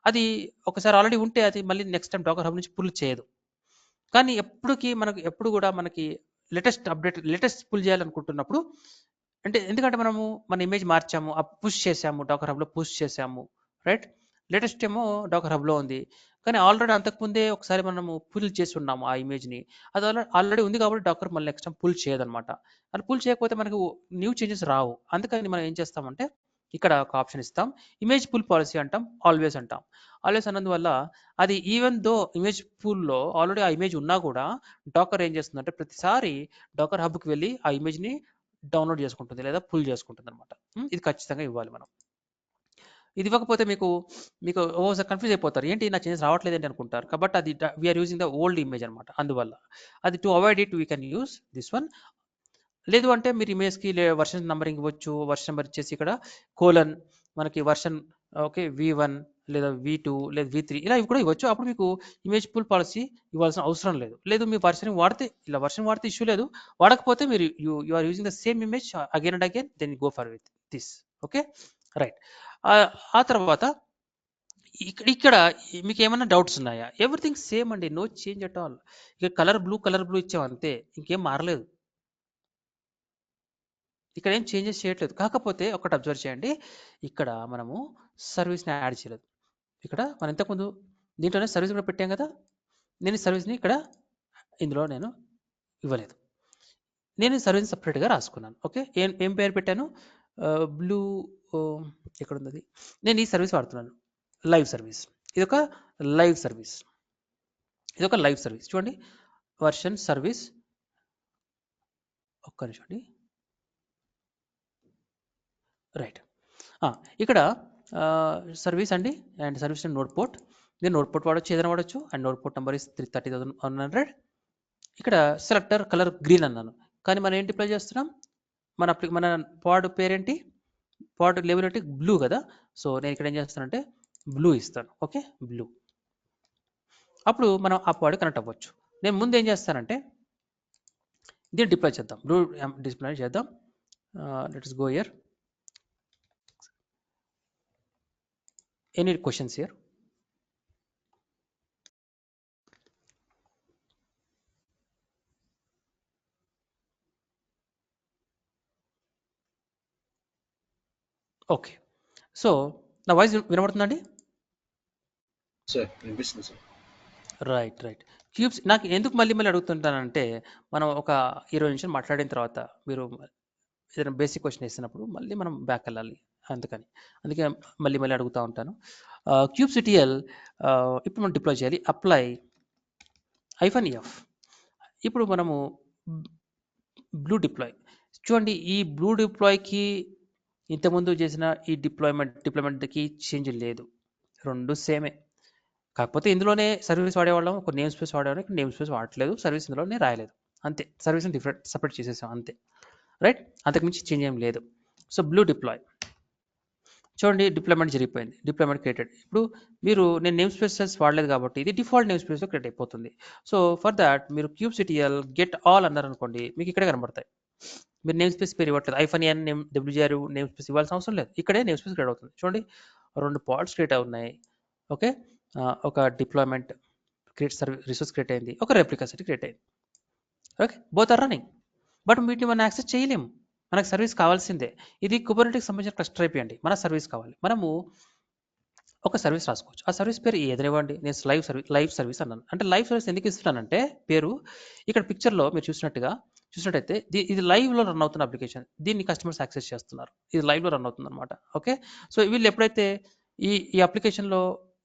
అది ఒకసారి ఆల్రెడీ ఉంటే అది మళ్ళీ నెక్స్ట్ టైం డాకర్ హబ్ నుంచి పుల్ చేయదు. కానీ ఎప్పుడు కూడా మనకి లేటెస్ట్ పుల్ చేయాలనుకుంటున్నప్పుడు, ఎందుకంటే మనము మన ఇమేజ్ మార్చాము, పుష్ చేసాము, డాకర్ హబ్లో పుష్ చేసాము, రైట్? లేటెస్ట్ ఏమో డాకర్ హబ్లో ఉంది, కానీ ఆల్రెడీ అంతకుముందే ఒకసారి మనము పుల్ చేసి ఉన్నాము ఆ ఇమేజ్ని, అది ఆల్రెడీ ఉంది కాబట్టి డాకర్ మళ్ళీ నెక్స్ట్ టైం పుల్ చేయదనమాట. అది పుల్ చేయకపోతే మనకు న్యూ చేంజెస్ రావు. అందుకని మనం ఏం చేస్తామంటే, ఇక్కడ ఒక ఆప్షన్ ఇస్తాం, ఇమేజ్ పుల్ పాలసీ అంటాం, ఆల్వేస్ అంటాం. ఆల్వేస్ అన్నందువల్ల అది ఈవెన్ దో ఇమేజ్ పూల్లో ఆల్రెడీ ఆ ఇమేజ్ ఉన్నా కూడా డాకర్ ఏం చేస్తుందంటే, ప్రతిసారి డాకర్ హబ్కి వెళ్ళి ఆ ఇమేజ్ని డౌన్లోడ్ చేసుకుంటుంది లేదా పుల్ చేసుకుంటుంది అనమాట. ఇది ఖచ్చితంగా ఇవ్వాలి మనం. ఇది ఇవ్వకపోతే మీకు ఓసారి కన్ఫ్యూజ్ అయిపోతారు, ఏంటి నా చేంజెస్ రావట్లేదు ఏంటి అనుకుంటారు. కాబట్టి అది we're using the old image అనమాట. అందువల్ల అది to avoid it we can use this one. లేదు అంటే మీరు ఇమేజ్కి వర్షన్ నెంబరింగ్ ఇవ్వచ్చు, వర్షన్ నెంబర్ ఇచ్చేసి ఇక్కడ కోలన్ మనకి వర్షన్, ఓకే, v1 లేదా v2 లేదా v3 ఇలా ఇవి కూడా ఇవ్వచ్చు. అప్పుడు మీకు ఇమేజ్ పుల్ పాలసీ ఇవ్వాల్సిన అవసరం లేదు. మీ వర్షన్ వాడితే ఇష్యూ లేదు, వాడకపోతే మీరు you are using the same image again and again, then go for with this. Okay, right. ఆ తర్వాత ఇక్కడ మీకు ఏమైనా డౌట్స్ ఉన్నాయా? ఎవ్రీథింగ్ సేమ్ అండి. No change at all. ఇక కలర్ బ్లూ ఇచ్చాం అంతే. ఇంకేం మారలేదు. ఇక్కడ ఏం చేంజెస్ చేయట్లేదు. కాకపోతే ఒకటి అబ్జర్వ్ చేయండి. ఇక్కడ మనము సర్వీస్‌ని యాడ్ చేయలేదు. ఇక్కడ మనం ఇంతకుముందు దీంట్లోనే సర్వీస్ కూడా పెట్టాం కదా! నేను ఈ సర్వీస్‌ని ఇక్కడ ఇందులో నేను ఇవ్వలేదు. నేను ఈ సర్వీస్‌ని సెపరేట్‌గా రాసుకున్నాను. ఓకే. ఏం పేరు పెట్టాను? బ్లూ ఎక్కడుందది? నేను ఈ సర్వీస్ వాడుతున్నాను. Live service. ఇదొక లైవ్ సర్వీస్. ఇదొక లైవ్ సర్వీస్. చూడండి వర్షన్ సర్వీస్ ఒక్క నిమిషం అండి. రైట్. ఇక్కడ సర్వీస్ అండి అండ్ సర్వీస్ నోడ్ పోర్ట్. నేను నోడ్ పోర్ట్ వాడొచ్చు, ఏదైనా వాడొచ్చు. And node port number is 30,100. ఇక్కడ సెలెక్టర్ కలర్ గ్రీన్ అన్నాను. కానీ మనం ఏం డిప్లై చేస్తున్నాం? మన పాడ్ పేరేంటి? పాడ్ లేబుల్ ఏంటి? బ్లూ కదా! సో నేను ఇక్కడ ఏం చేస్తానంటే బ్లూ ఇస్తాను. Okay, blue. అప్పుడు మనం ఆ పాడ్ కనెక్ట్ అవ్వచ్చు. నేను ముందు ఏం చేస్తానంటే దీన్ని డిప్లాయ్ చేద్దాం. బ్లూ డిస్ప్లే చేద్దాం. Let's go here. Any questions here? Okay. So నా వాయిస్ వినబడుతుందండి? సార్ వినిపిస్తుంది సార్. రైట్. క్యూబ్స్ నాకు ఎందుకు మళ్ళీ అడుగుతుంటానంటే మనం ఒక 20 నిమిషాలు మాట్లాడిన తర్వాత మీరు ఏదైనా బేసిక్ క్వశ్చన్ వేసినప్పుడు మళ్ళీ మనం బ్యాక్ వెళ్ళాలి. అందుకే మళ్ళీ అడుగుతూ ఉంటాను. క్యూబ్సిటిఎల్ ఇప్పుడు మనం డిప్లాయ్ చేయాలి. Apply -f. ఇప్పుడు మనము బ్లూ డిప్లాయ్ చూడండి. ఈ బ్లూ డిప్లాయ్కి ఇంతకుముందు చేసిన ఈ డిప్లాయ్మెంట్కి చేంజ్ లేదు. రెండు సేమే. కాకపోతే ఇందులోనే సర్వీస్ వాడేవాళ్ళం, ఒక నేమ్ స్పేస్ వాడేవాళ్ళం. ఇక్కడ నేమ్ స్పేస్ వాడట్లేదు, సర్వీస్ ఇందులోనే రాయలేదు అంతే. సర్వీస్ని సపరేట్ చేసేసాం అంతే. రైట్, అంతకుమించి చేంజ్ ఏం లేదు. సో బ్లూ డిప్లాయ్ చూడండి, డిప్లాయ్మెంట్ జరిగిపోయింది, డిప్లాయ్మెంట్ క్రియేటెడ్. ఇప్పుడు నేను నేమ్ స్పేసెస్ వాడలేదు కాబట్టి ఇది డిఫాల్ట్ నేమ్ స్పేస్లో క్రియేట్ అయిపోతుంది. సో ఫర్ దాట్ మీరు క్యూబ్సిటిఎల్ గెట్ ఆల్ అన్నారనుకోండి, మీకు ఇక్కడే కనబడతాయి. మీరు నేమ్ స్పేస్ పేరు ఇవ్వట్లేదు, -n name WGR name space ఇవ్వాల్సిన అవసరం లేదు. ఇక్కడే నేమ్ స్పేస్ క్రియేట్ అవుతుంది. చూడండి 2 పాడ్స్ క్రియేట్ అవుతున్నాయి. ఓకే, ఒక డిప్లాయ్మెంట్ రిసోర్స్ క్రియేట్ అయింది, ఒక రెప్లికా సెట్ క్రియేట్ అయింది. Okay, both are running. But వీటిని మనం యాక్సెస్ చేయలేము, మనకు సర్వీస్ కావాల్సిందే. ఇది కుబర్నెటిక్స్ సంబంధించిన క్లస్టర్ అయిపోయి అండి. మన సర్వీస్ కావాలి, మనము ఒక సర్వీస్ రాసుకోవచ్చు. ఆ సర్వీస్ పేరు ఏదైనా నేను లైవ్ సర్వీస్ అన్నాను. అంటే లైవ్ సర్వీస్ ఎందుకు ఇస్తున్నానంటే పేరు ఇక్కడ పిక్చర్లో మీరు చూసినట్టయితే ఇది లైవ్లో రన్ అవుతున్న అప్లికేషన్. దీన్ని కస్టమర్స్ యాక్సెస్ చేస్తున్నారు. ఇది లైవ్లో రన్ అవుతుంది అనమాట. ఓకే, సో వీళ్ళు ఎప్పుడైతే ఈ అప్లికేషన్లో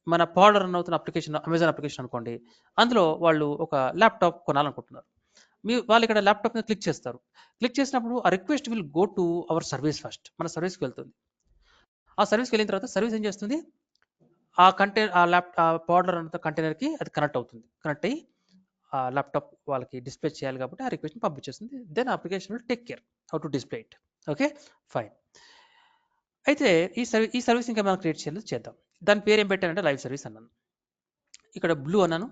మన పాడ్ రన్ అవుతున్న అప్లికేషన్ అమెజాన్ అప్లికేషన్ అనుకోండి, అందులో వాళ్ళు ఒక ల్యాప్టాప్ కొనాలనుకుంటున్నారు. వాళ్ళు ఇక్కడ ల్యాప్టాప్ మీద క్లిక్ చేస్తారు. క్లిక్ చేసినప్పుడు ఆ request will go to our service first. మన సర్వీస్కి వెళ్తుంది. ఆ సర్వీస్కి వెళ్ళిన తర్వాత సర్వీస్ ఏం చేస్తుంది, ఆ పాడ్లర్ అంత కంటైనర్కి అది కనెక్ట్ అవుతుంది. కనెక్ట్ అయ్యి ఆ ల్యాప్టాప్ వాళ్ళకి డిస్ప్లే చేయాలి కాబట్టి ఆ రిక్వెస్ట్ని పంపించేస్తుంది. Then application will take care how to display it. Okay, fine. అయితే ఈ సర్వీస్ ఇంకా మనం క్రియేట్ చేద్దాం. దాని పేరు ఏం పెట్టానంటే లైవ్ సర్వీస్ అన్నాను. ఇక్కడ బ్లూ అన్నాను.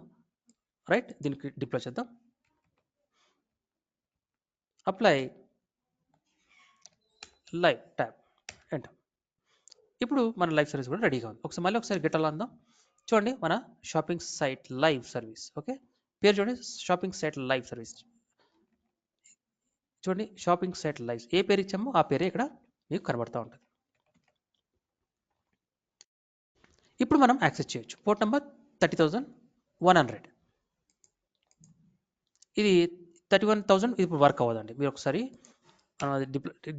రైట్, దీనికి డిప్లాయ్ చేద్దాం. Apply live tab enter. ఇప్పుడు మన లైవ్ సర్వీస్ కూడా రెడీగా ఉంది. ఒకసారి గెట్ అలా అందాం. చూడండి మన shopping site live service. Okay, పేరు చూడండి, షాపింగ్ సైట్ లైవ్ సర్వీస్. చూడండి షాపింగ్ సైట్ లైవ్, ఏ పేరు ఇచ్చామో ఆ పేరే ఇక్కడ మీకు కనబడతా ఉంటుంది. ఇప్పుడు మనం యాక్సెస్ చేయొచ్చు. Port number 30,100. ఇది 31,000 ఇప్పుడు వర్క్ అవ్వదండి. మీరు ఒకసారి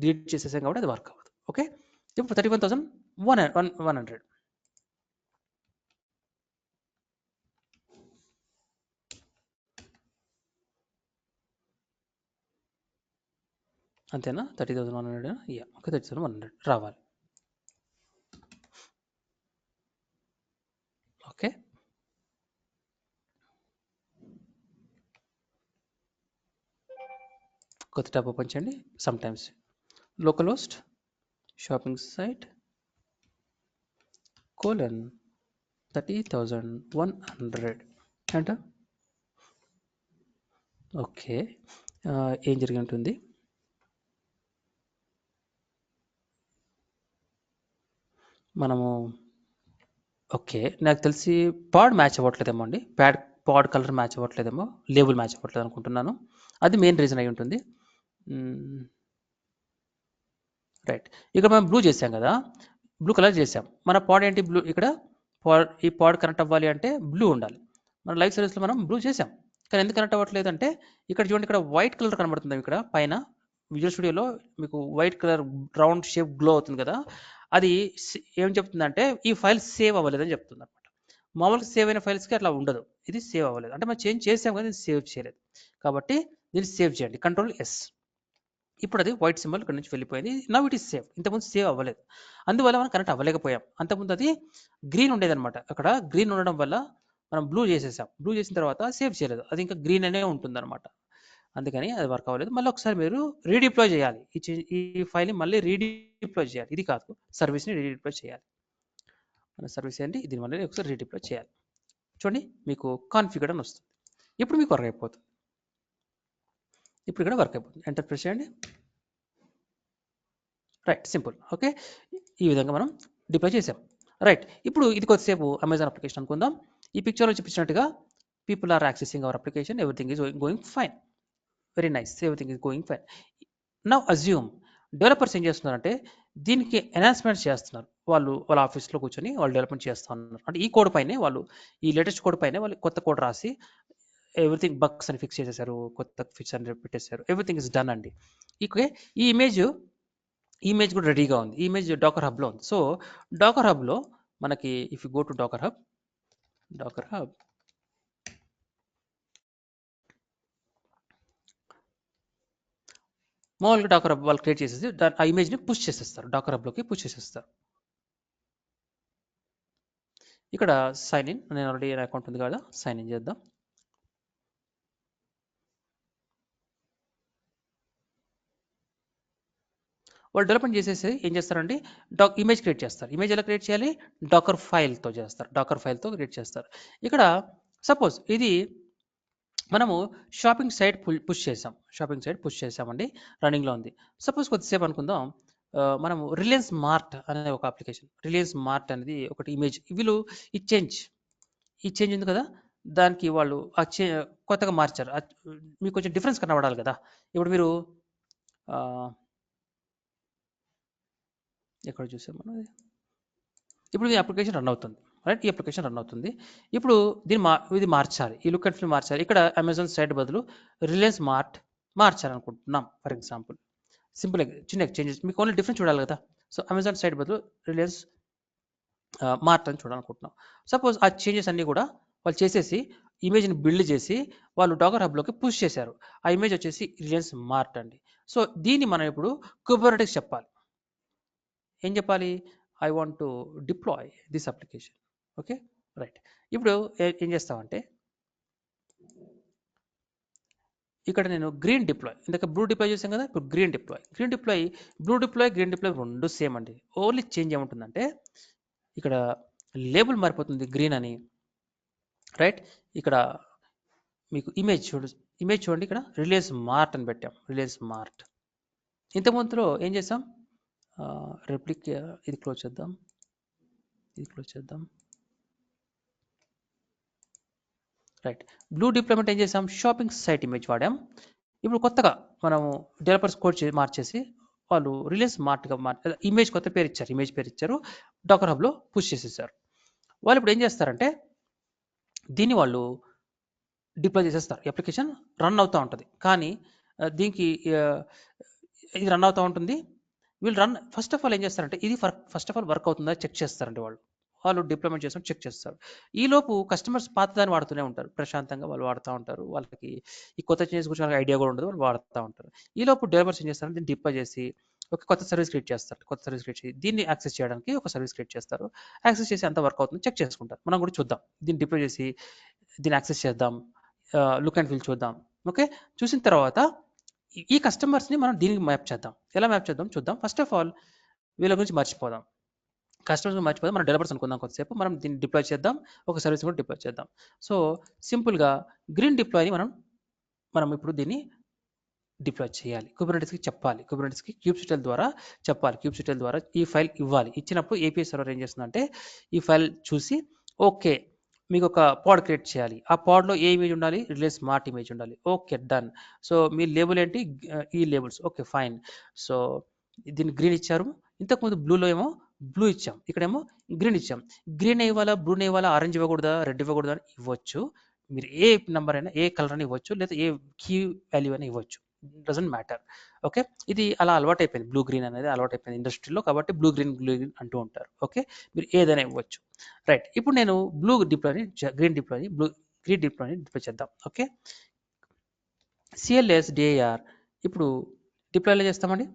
డిలీట్ చేసేసాం కాబట్టి అది వర్క్ అవ్వదు. ఓకే, ఇప్పుడు 31,100. అంతేనా? 30,100. యా, ఓకే, 30,100 రావాలి. ఓకే, కొత్త ట్యాబ్ ఓపెన్ చేయండి. Sometimes localhost shopping site :30,100 అంట. ఓకే, ఏం జరిగి ఉంటుంది? మనము ఓకే. నాకు తెలిసి పాడ్ మ్యాచ్ అవ్వట్లేదేమో అండి. పాడ్ కలర్ మ్యాచ్ అవ్వట్లేదేమో. లేబుల్ మ్యాచ్ అవ్వట్లేదు అనుకుంటున్నాను. అది మెయిన్ రీజన్ అయి ఉంటుంది. రైట్. ఇక్కడ మనం బ్లూ చేసాం కదా! బ్లూ కలర్ చేసాం. మన పాడ్ ఏంటి బ్లూ ఇక్కడ ఈ పాడ్ కనెక్ట్ అవ్వాలి అంటే బ్లూ ఉండాలి. మన లైవ్ సర్వీస్‌లో మనం బ్లూ చేసాం. కానీ ఎందుకు కనెక్ట్ అవ్వట్లేదు అంటే ఇక్కడ చూడండి ఇక్కడ వైట్ కలర్ కనబడుతుంది ఇక్కడ పైన విజువల్ స్టూడియోలో మీకు white colour round shape glow అవుతుంది కదా! అది ఏం చెప్తుందంటే ఈ ఫైల్ సేవ్ అవ్వలేదని చెప్తుందన్నమాట. మామూలుగా సేవ్ అయిన ఫైల్స్‌కి అట్లా ఉండదు. ఇది సేవ్ అవ్వలేదు. అంటే మనం చేంజ్ చేసాం కానీ సేవ్ చేయలేదు. కాబట్టి దీన్ని సేవ్ చేయండి. Control yes. ఇప్పుడు అది వైట్ సింబల్ ఇక్కడ నుంచి వెళ్ళిపోయింది. Now it is save. ఇంతకుముందు సేవ్ అవ్వలేదు. అందువల్ల మనం కనెక్ట్ అవ్వలేకపోయాం. అంతకుముందు అది గ్రీన్ ఉండేదన్నమాట. అక్కడ గ్రీన్ ఉండడం వల్ల మనం బ్లూ చేసేసాం. బ్లూ చేసిన తర్వాత సేవ్ చేయలేదు. అది ఇంకా గ్రీన్ అనే ఉంటుందన్నమాట. అందుకని అది వర్క్ అవ్వలేదు. మళ్ళీ ఒకసారి మీరు రీడిప్లాయ్ చేయాలి. ఈ ఫైల్ని మళ్ళీ రీడిప్లాయ్ చేయాలి. ఇది కాదు, సర్వీస్ని రీడిప్లాయ్ చేయాలి. మన సర్వీస్ ఏంటి దీని మళ్ళీ ఒకసారి రీడిప్లాయ్ చేయాలి. చూడండి మీకు కాన్ఫిగర్ అని వస్తుంది. ఇప్పుడు మీకు వర్క్ అయిపోతుంది. ఇప్పుడు ఇక్కడ వర్క్ అయిపోతుంది. ఎంటర్ ప్రెస్ చేయండి. Right, simple. ఓకే, ఈ విధంగా మనం డిప్లాయ్ చేసాం. రైట్, ఇప్పుడు ఇది కొద్దిసేపు అమెజాన్ అప్లికేషన్ అనుకుందాం. ఈ పిక్చర్లో చూపించినట్టుగా people are accessing our application, everything is going fine, very nice, everything is going fine. Now assume developers ఏం చేస్తున్నారంటే దీనికి ఎన్హాన్స్మెంట్స్ చేస్తున్నారు. వాళ్ళ ఆఫీస్లో కూర్చొని వాళ్ళు డెవలప్మెంట్ చేస్తూ ఉన్నారు. అంటే ఈ కోడ్ పైనే వాళ్ళు ఈ లేటెస్ట్ కోడ్ పైనే వాళ్ళు కొత్త కోడ్ రాసి ఎవ్రీథింగ్ బగ్స్ అని ఫిక్స్ చేసేసారు, కొత్త ఫిక్స్ అని పెట్టేశారు. ఎవ్రీథింగ్ ఇస్ డన్ అండి. ఈ ఇమేజ్ కూడా రెడీగా ఉంది. ఈ ఇమేజ్ డాకర్ హబ్లో ఉంది. సో డాకర్ హబ్లో మనకి if you go to Docker Hub మామూలుగా డాకర్ హబ్ వాళ్ళు క్రియేట్ చేసేసి ఆ ఇమేజ్ని పుష్ చేసేస్తారు, డాకర్ హబ్లోకి పుష్ చేసేస్తారు. ఇక్కడ సైన్ ఇన్, నేను ఆల్రెడీ అకౌంట్ ఉంది కదా, సైన్ ఇన్ చేద్దాం. వాళ్ళు డెవలప్మెంట్ చేసేసి ఏం చేస్తారంటే ఇమేజ్ క్రియేట్ చేస్తారు. ఇమేజ్ ఎలా క్రియేట్ చేయాలి? డాకర్ ఫైల్తో చేస్తారు. డాకర్ ఫైల్తో క్రియేట్ చేస్తారు. ఇక్కడ సపోజ్ ఇది మనము షాపింగ్ సైట్ పుష్ చేసామండి, రన్నింగ్లో ఉంది. సపోజ్ కొద్దిసేపు అనుకుందాం, మనము రిలయన్స్ మార్ట్ అనే ఒక అప్లికేషన్, రిలయన్స్ మార్ట్ అనేది ఒకటి ఇమేజ్, వీళ్ళు ఈ చేంజ్ ఉంది కదా, దానికి వాళ్ళు కొత్తగా మార్చారు. మీకు కొంచెం డిఫరెన్స్ కనబడాలి కదా. ఇప్పుడు మీరు ఎక్కడ చూసాం మనం, ఇప్పుడు ఈ అప్లికేషన్ రన్ అవుతుంది. రైట్, ఈ అప్లికేషన్ రన్ అవుతుంది. ఇప్పుడు ఇది మార్చాలి, ఈ లుక్ అండ్ ఫీల్ మార్చాలి. ఇక్కడ అమెజాన్ సైట్ బదులు రిలయన్స్ మార్ట్ మార్చాలనుకుంటున్నాం ఫర్ ఎగ్జాంపుల్. సింపుల్గా చిన్న చేంజెస్, మీకు ఓన్లీ డిఫరెన్స్ చూడాలి కదా. సో అమెజాన్ సైట్ బదులు రిలయన్స్ మార్ట్ అని చూడాలనుకుంటున్నాం. సపోజ్ ఆ చేంజెస్ అన్నీ కూడా వాళ్ళు చేసేసి ఇమేజ్ని బిల్డ్ చేసి వాళ్ళు డాకర్ హబ్లోకి పుష్ చేశారు. ఆ ఇమేజ్ వచ్చేసి రిలయన్స్ మార్ట్ అండి. సో దీన్ని మనం ఇప్పుడు కుబర్నెటిస్ చెప్పాలి. ఏం చెప్పాలి? I want to deploy this application. Okay, right. ఇప్పుడు ఏం చేస్తామంటే ఇక్కడ నేను గ్రీన్ డిప్లాయ్, ఇందాక బ్లూ డిప్లాయ్ చేసాం కదా, ఇప్పుడు green deploy. Blue deploy green deploy రెండు సేమ్ అండి. ఓన్లీ చేంజ్ ఏముంటుందంటే ఇక్కడ లేబుల్ మారిపోతుంది గ్రీన్ అని. రైట్, ఇక్కడ మీకు ఇమేజ్ చూడండి, ఇక్కడ రిలయన్స్ మార్ట్ అని పెట్టాం, రిలయన్స్ మార్ట్. ఇంతకుముందులో ఏం చేసాం, ఇది క్లోజ్ చేద్దాం. రైట్, బ్లూ డిప్లాయ్మెంట్ ఏం చేసాం, షాపింగ్ సైట్ ఇమేజ్ వాడాం. ఇప్పుడు కొత్తగా మనము డెవలపర్స్ కోడ్ మార్చేసి వాళ్ళు రిలయన్స్ మార్ట్గా ఇమేజ్ కొత్త పేరు ఇచ్చారు, డాకర్ హబ్లో పుష్ చేసేసారు. వాళ్ళు ఇప్పుడు ఏం చేస్తారంటే దీన్ని వాళ్ళు డిప్లాయ్ చేసేస్తారు. అప్లికేషన్ రన్ అవుతూ ఉంటుంది. కానీ దీనికి ఇది రన్ అవుతూ ఉంటుంది. వీళ్ళు ఫస్ట్ ఆఫ్ ఆల్ ఏం చేస్తారంటే ఇది ఫస్ట్ ఆఫ్ ఆల్ వర్క్ అవుతుందా చెక్ చేస్తారండి. వాళ్ళు డిప్లాయ్మెంట్ చేస్తాం, చెక్ చేస్తారు. ఈలోపు కస్టమర్స్ పాతదాన్ని వాడుతూనే ఉంటారు, ప్రశాంతంగా వాళ్ళు వాడుతూ ఉంటారు. వాళ్ళకి ఈ కొత్త చేంజెస్ గురించి వాళ్ళకి ఐడియా కూడా ఉండదు, వాళ్ళు వాడుతూ ఉంటారు. ఈలోపు డెవలపర్స్ ఏం చేస్తారంటే దీన్ని డిప్లాయ్ చేసి ఒక కొత్త సర్వీస్ క్రియేట్ చేసి దీన్ని యాక్సెస్ చేయడానికి ఒక సర్వీస్ క్రియేట్ చేస్తారు. యాక్సెస్ చేసి అంత వర్క్ అవుతుంది చెక్ చేసుకుంటారు. మనం కూడా చూద్దాం, దీన్ని డిప్లాయ్ చేసి దీన్ని యాక్సెస్ చేద్దాం, లుక్ అండ్ ఫీల్ చూద్దాం. ఓకే, చూసిన తర్వాత ఈ కస్టమర్స్ని మనం దీనికి మ్యాప్ చేద్దాం. ఎలా మ్యాప్ చేద్దాం చూద్దాం. ఫస్ట్ ఆఫ్ ఆల్ వీళ్ళ గురించి మర్చిపోదాం, మనం డెవలపర్స్ అనుకుందాం. కొద్దిసేపు మనం దీన్ని డిప్లాయ్ చేద్దాం, ఒక సర్వీస్ కూడా డిప్లాయ్ చేద్దాం. సో సింపుల్గా గ్రీన్ డిప్లాయ్ని మనం ఇప్పుడు దీన్ని డిప్లాయ్ చేయాలి, కుబర్నెటిస్కి చెప్పాలి, కుబర్నెటిస్కి kubectl ద్వారా చెప్పాలి, kubectl ద్వారా ఈ ఫైల్ ఇవ్వాలి. ఇచ్చినప్పుడు ఏపీఐ సర్వర్ ఏం చేస్తుందంటే ఈ ఫైల్ చూసి ఓకే మీకు ఒక పాడ్ క్రియేట్ చేయాలి, ఆ పాడ్లో ఏ ఇమేజ్ ఉండాలి, రిలే స్మార్ట్ ఇమేజ్ ఉండాలి. Okay done. సో మీ లేబుల్ ఏంటి, ఈ లేబుల్స్. Okay fine. సో దీన్ని గ్రీన్ ఇచ్చారు, ఇంతకుముందు బ్లూలో ఏమో బ్లూ ఇచ్చాం, ఇక్కడేమో గ్రీన్ ఇచ్చాం. గ్రీన్ ఇవ్వాలా, బ్లూ ఇవ్వాలా, ఆరెంజ్ ఇవ్వకూడదా, రెడ్ ఇవ్వకూడదా అని ఇవ్వచ్చు. మీరు ఏ నెంబర్ అయినా ఏ కలర్ అని ఇవ్వచ్చు, లేదా ఏ కీ వాల్యూ అయినా ఇవ్వచ్చు, డజంట్ మ్యాటర్. ఓకే ఇది అలా అలవాటైపోయింది, బ్లూ గ్రీన్ అనేది అలవాటైపోయింది ఇండస్ట్రీలో, కాబట్టి బ్లూ గ్రీన్ అంటూ ఉంటారు. ఓకే మీరు ఏదైనా ఇవ్వచ్చు. రైట్, ఇప్పుడు నేను బ్లూ డిప్లాయ్ని గ్రీన్ డిప్లాయ్ని డిప్లాయ్ చేద్దాం. ఓకే సిఎల్ఎస్ డిఐఆర్ ఇప్పుడు డిప్లాయ్లో చేస్తామండి.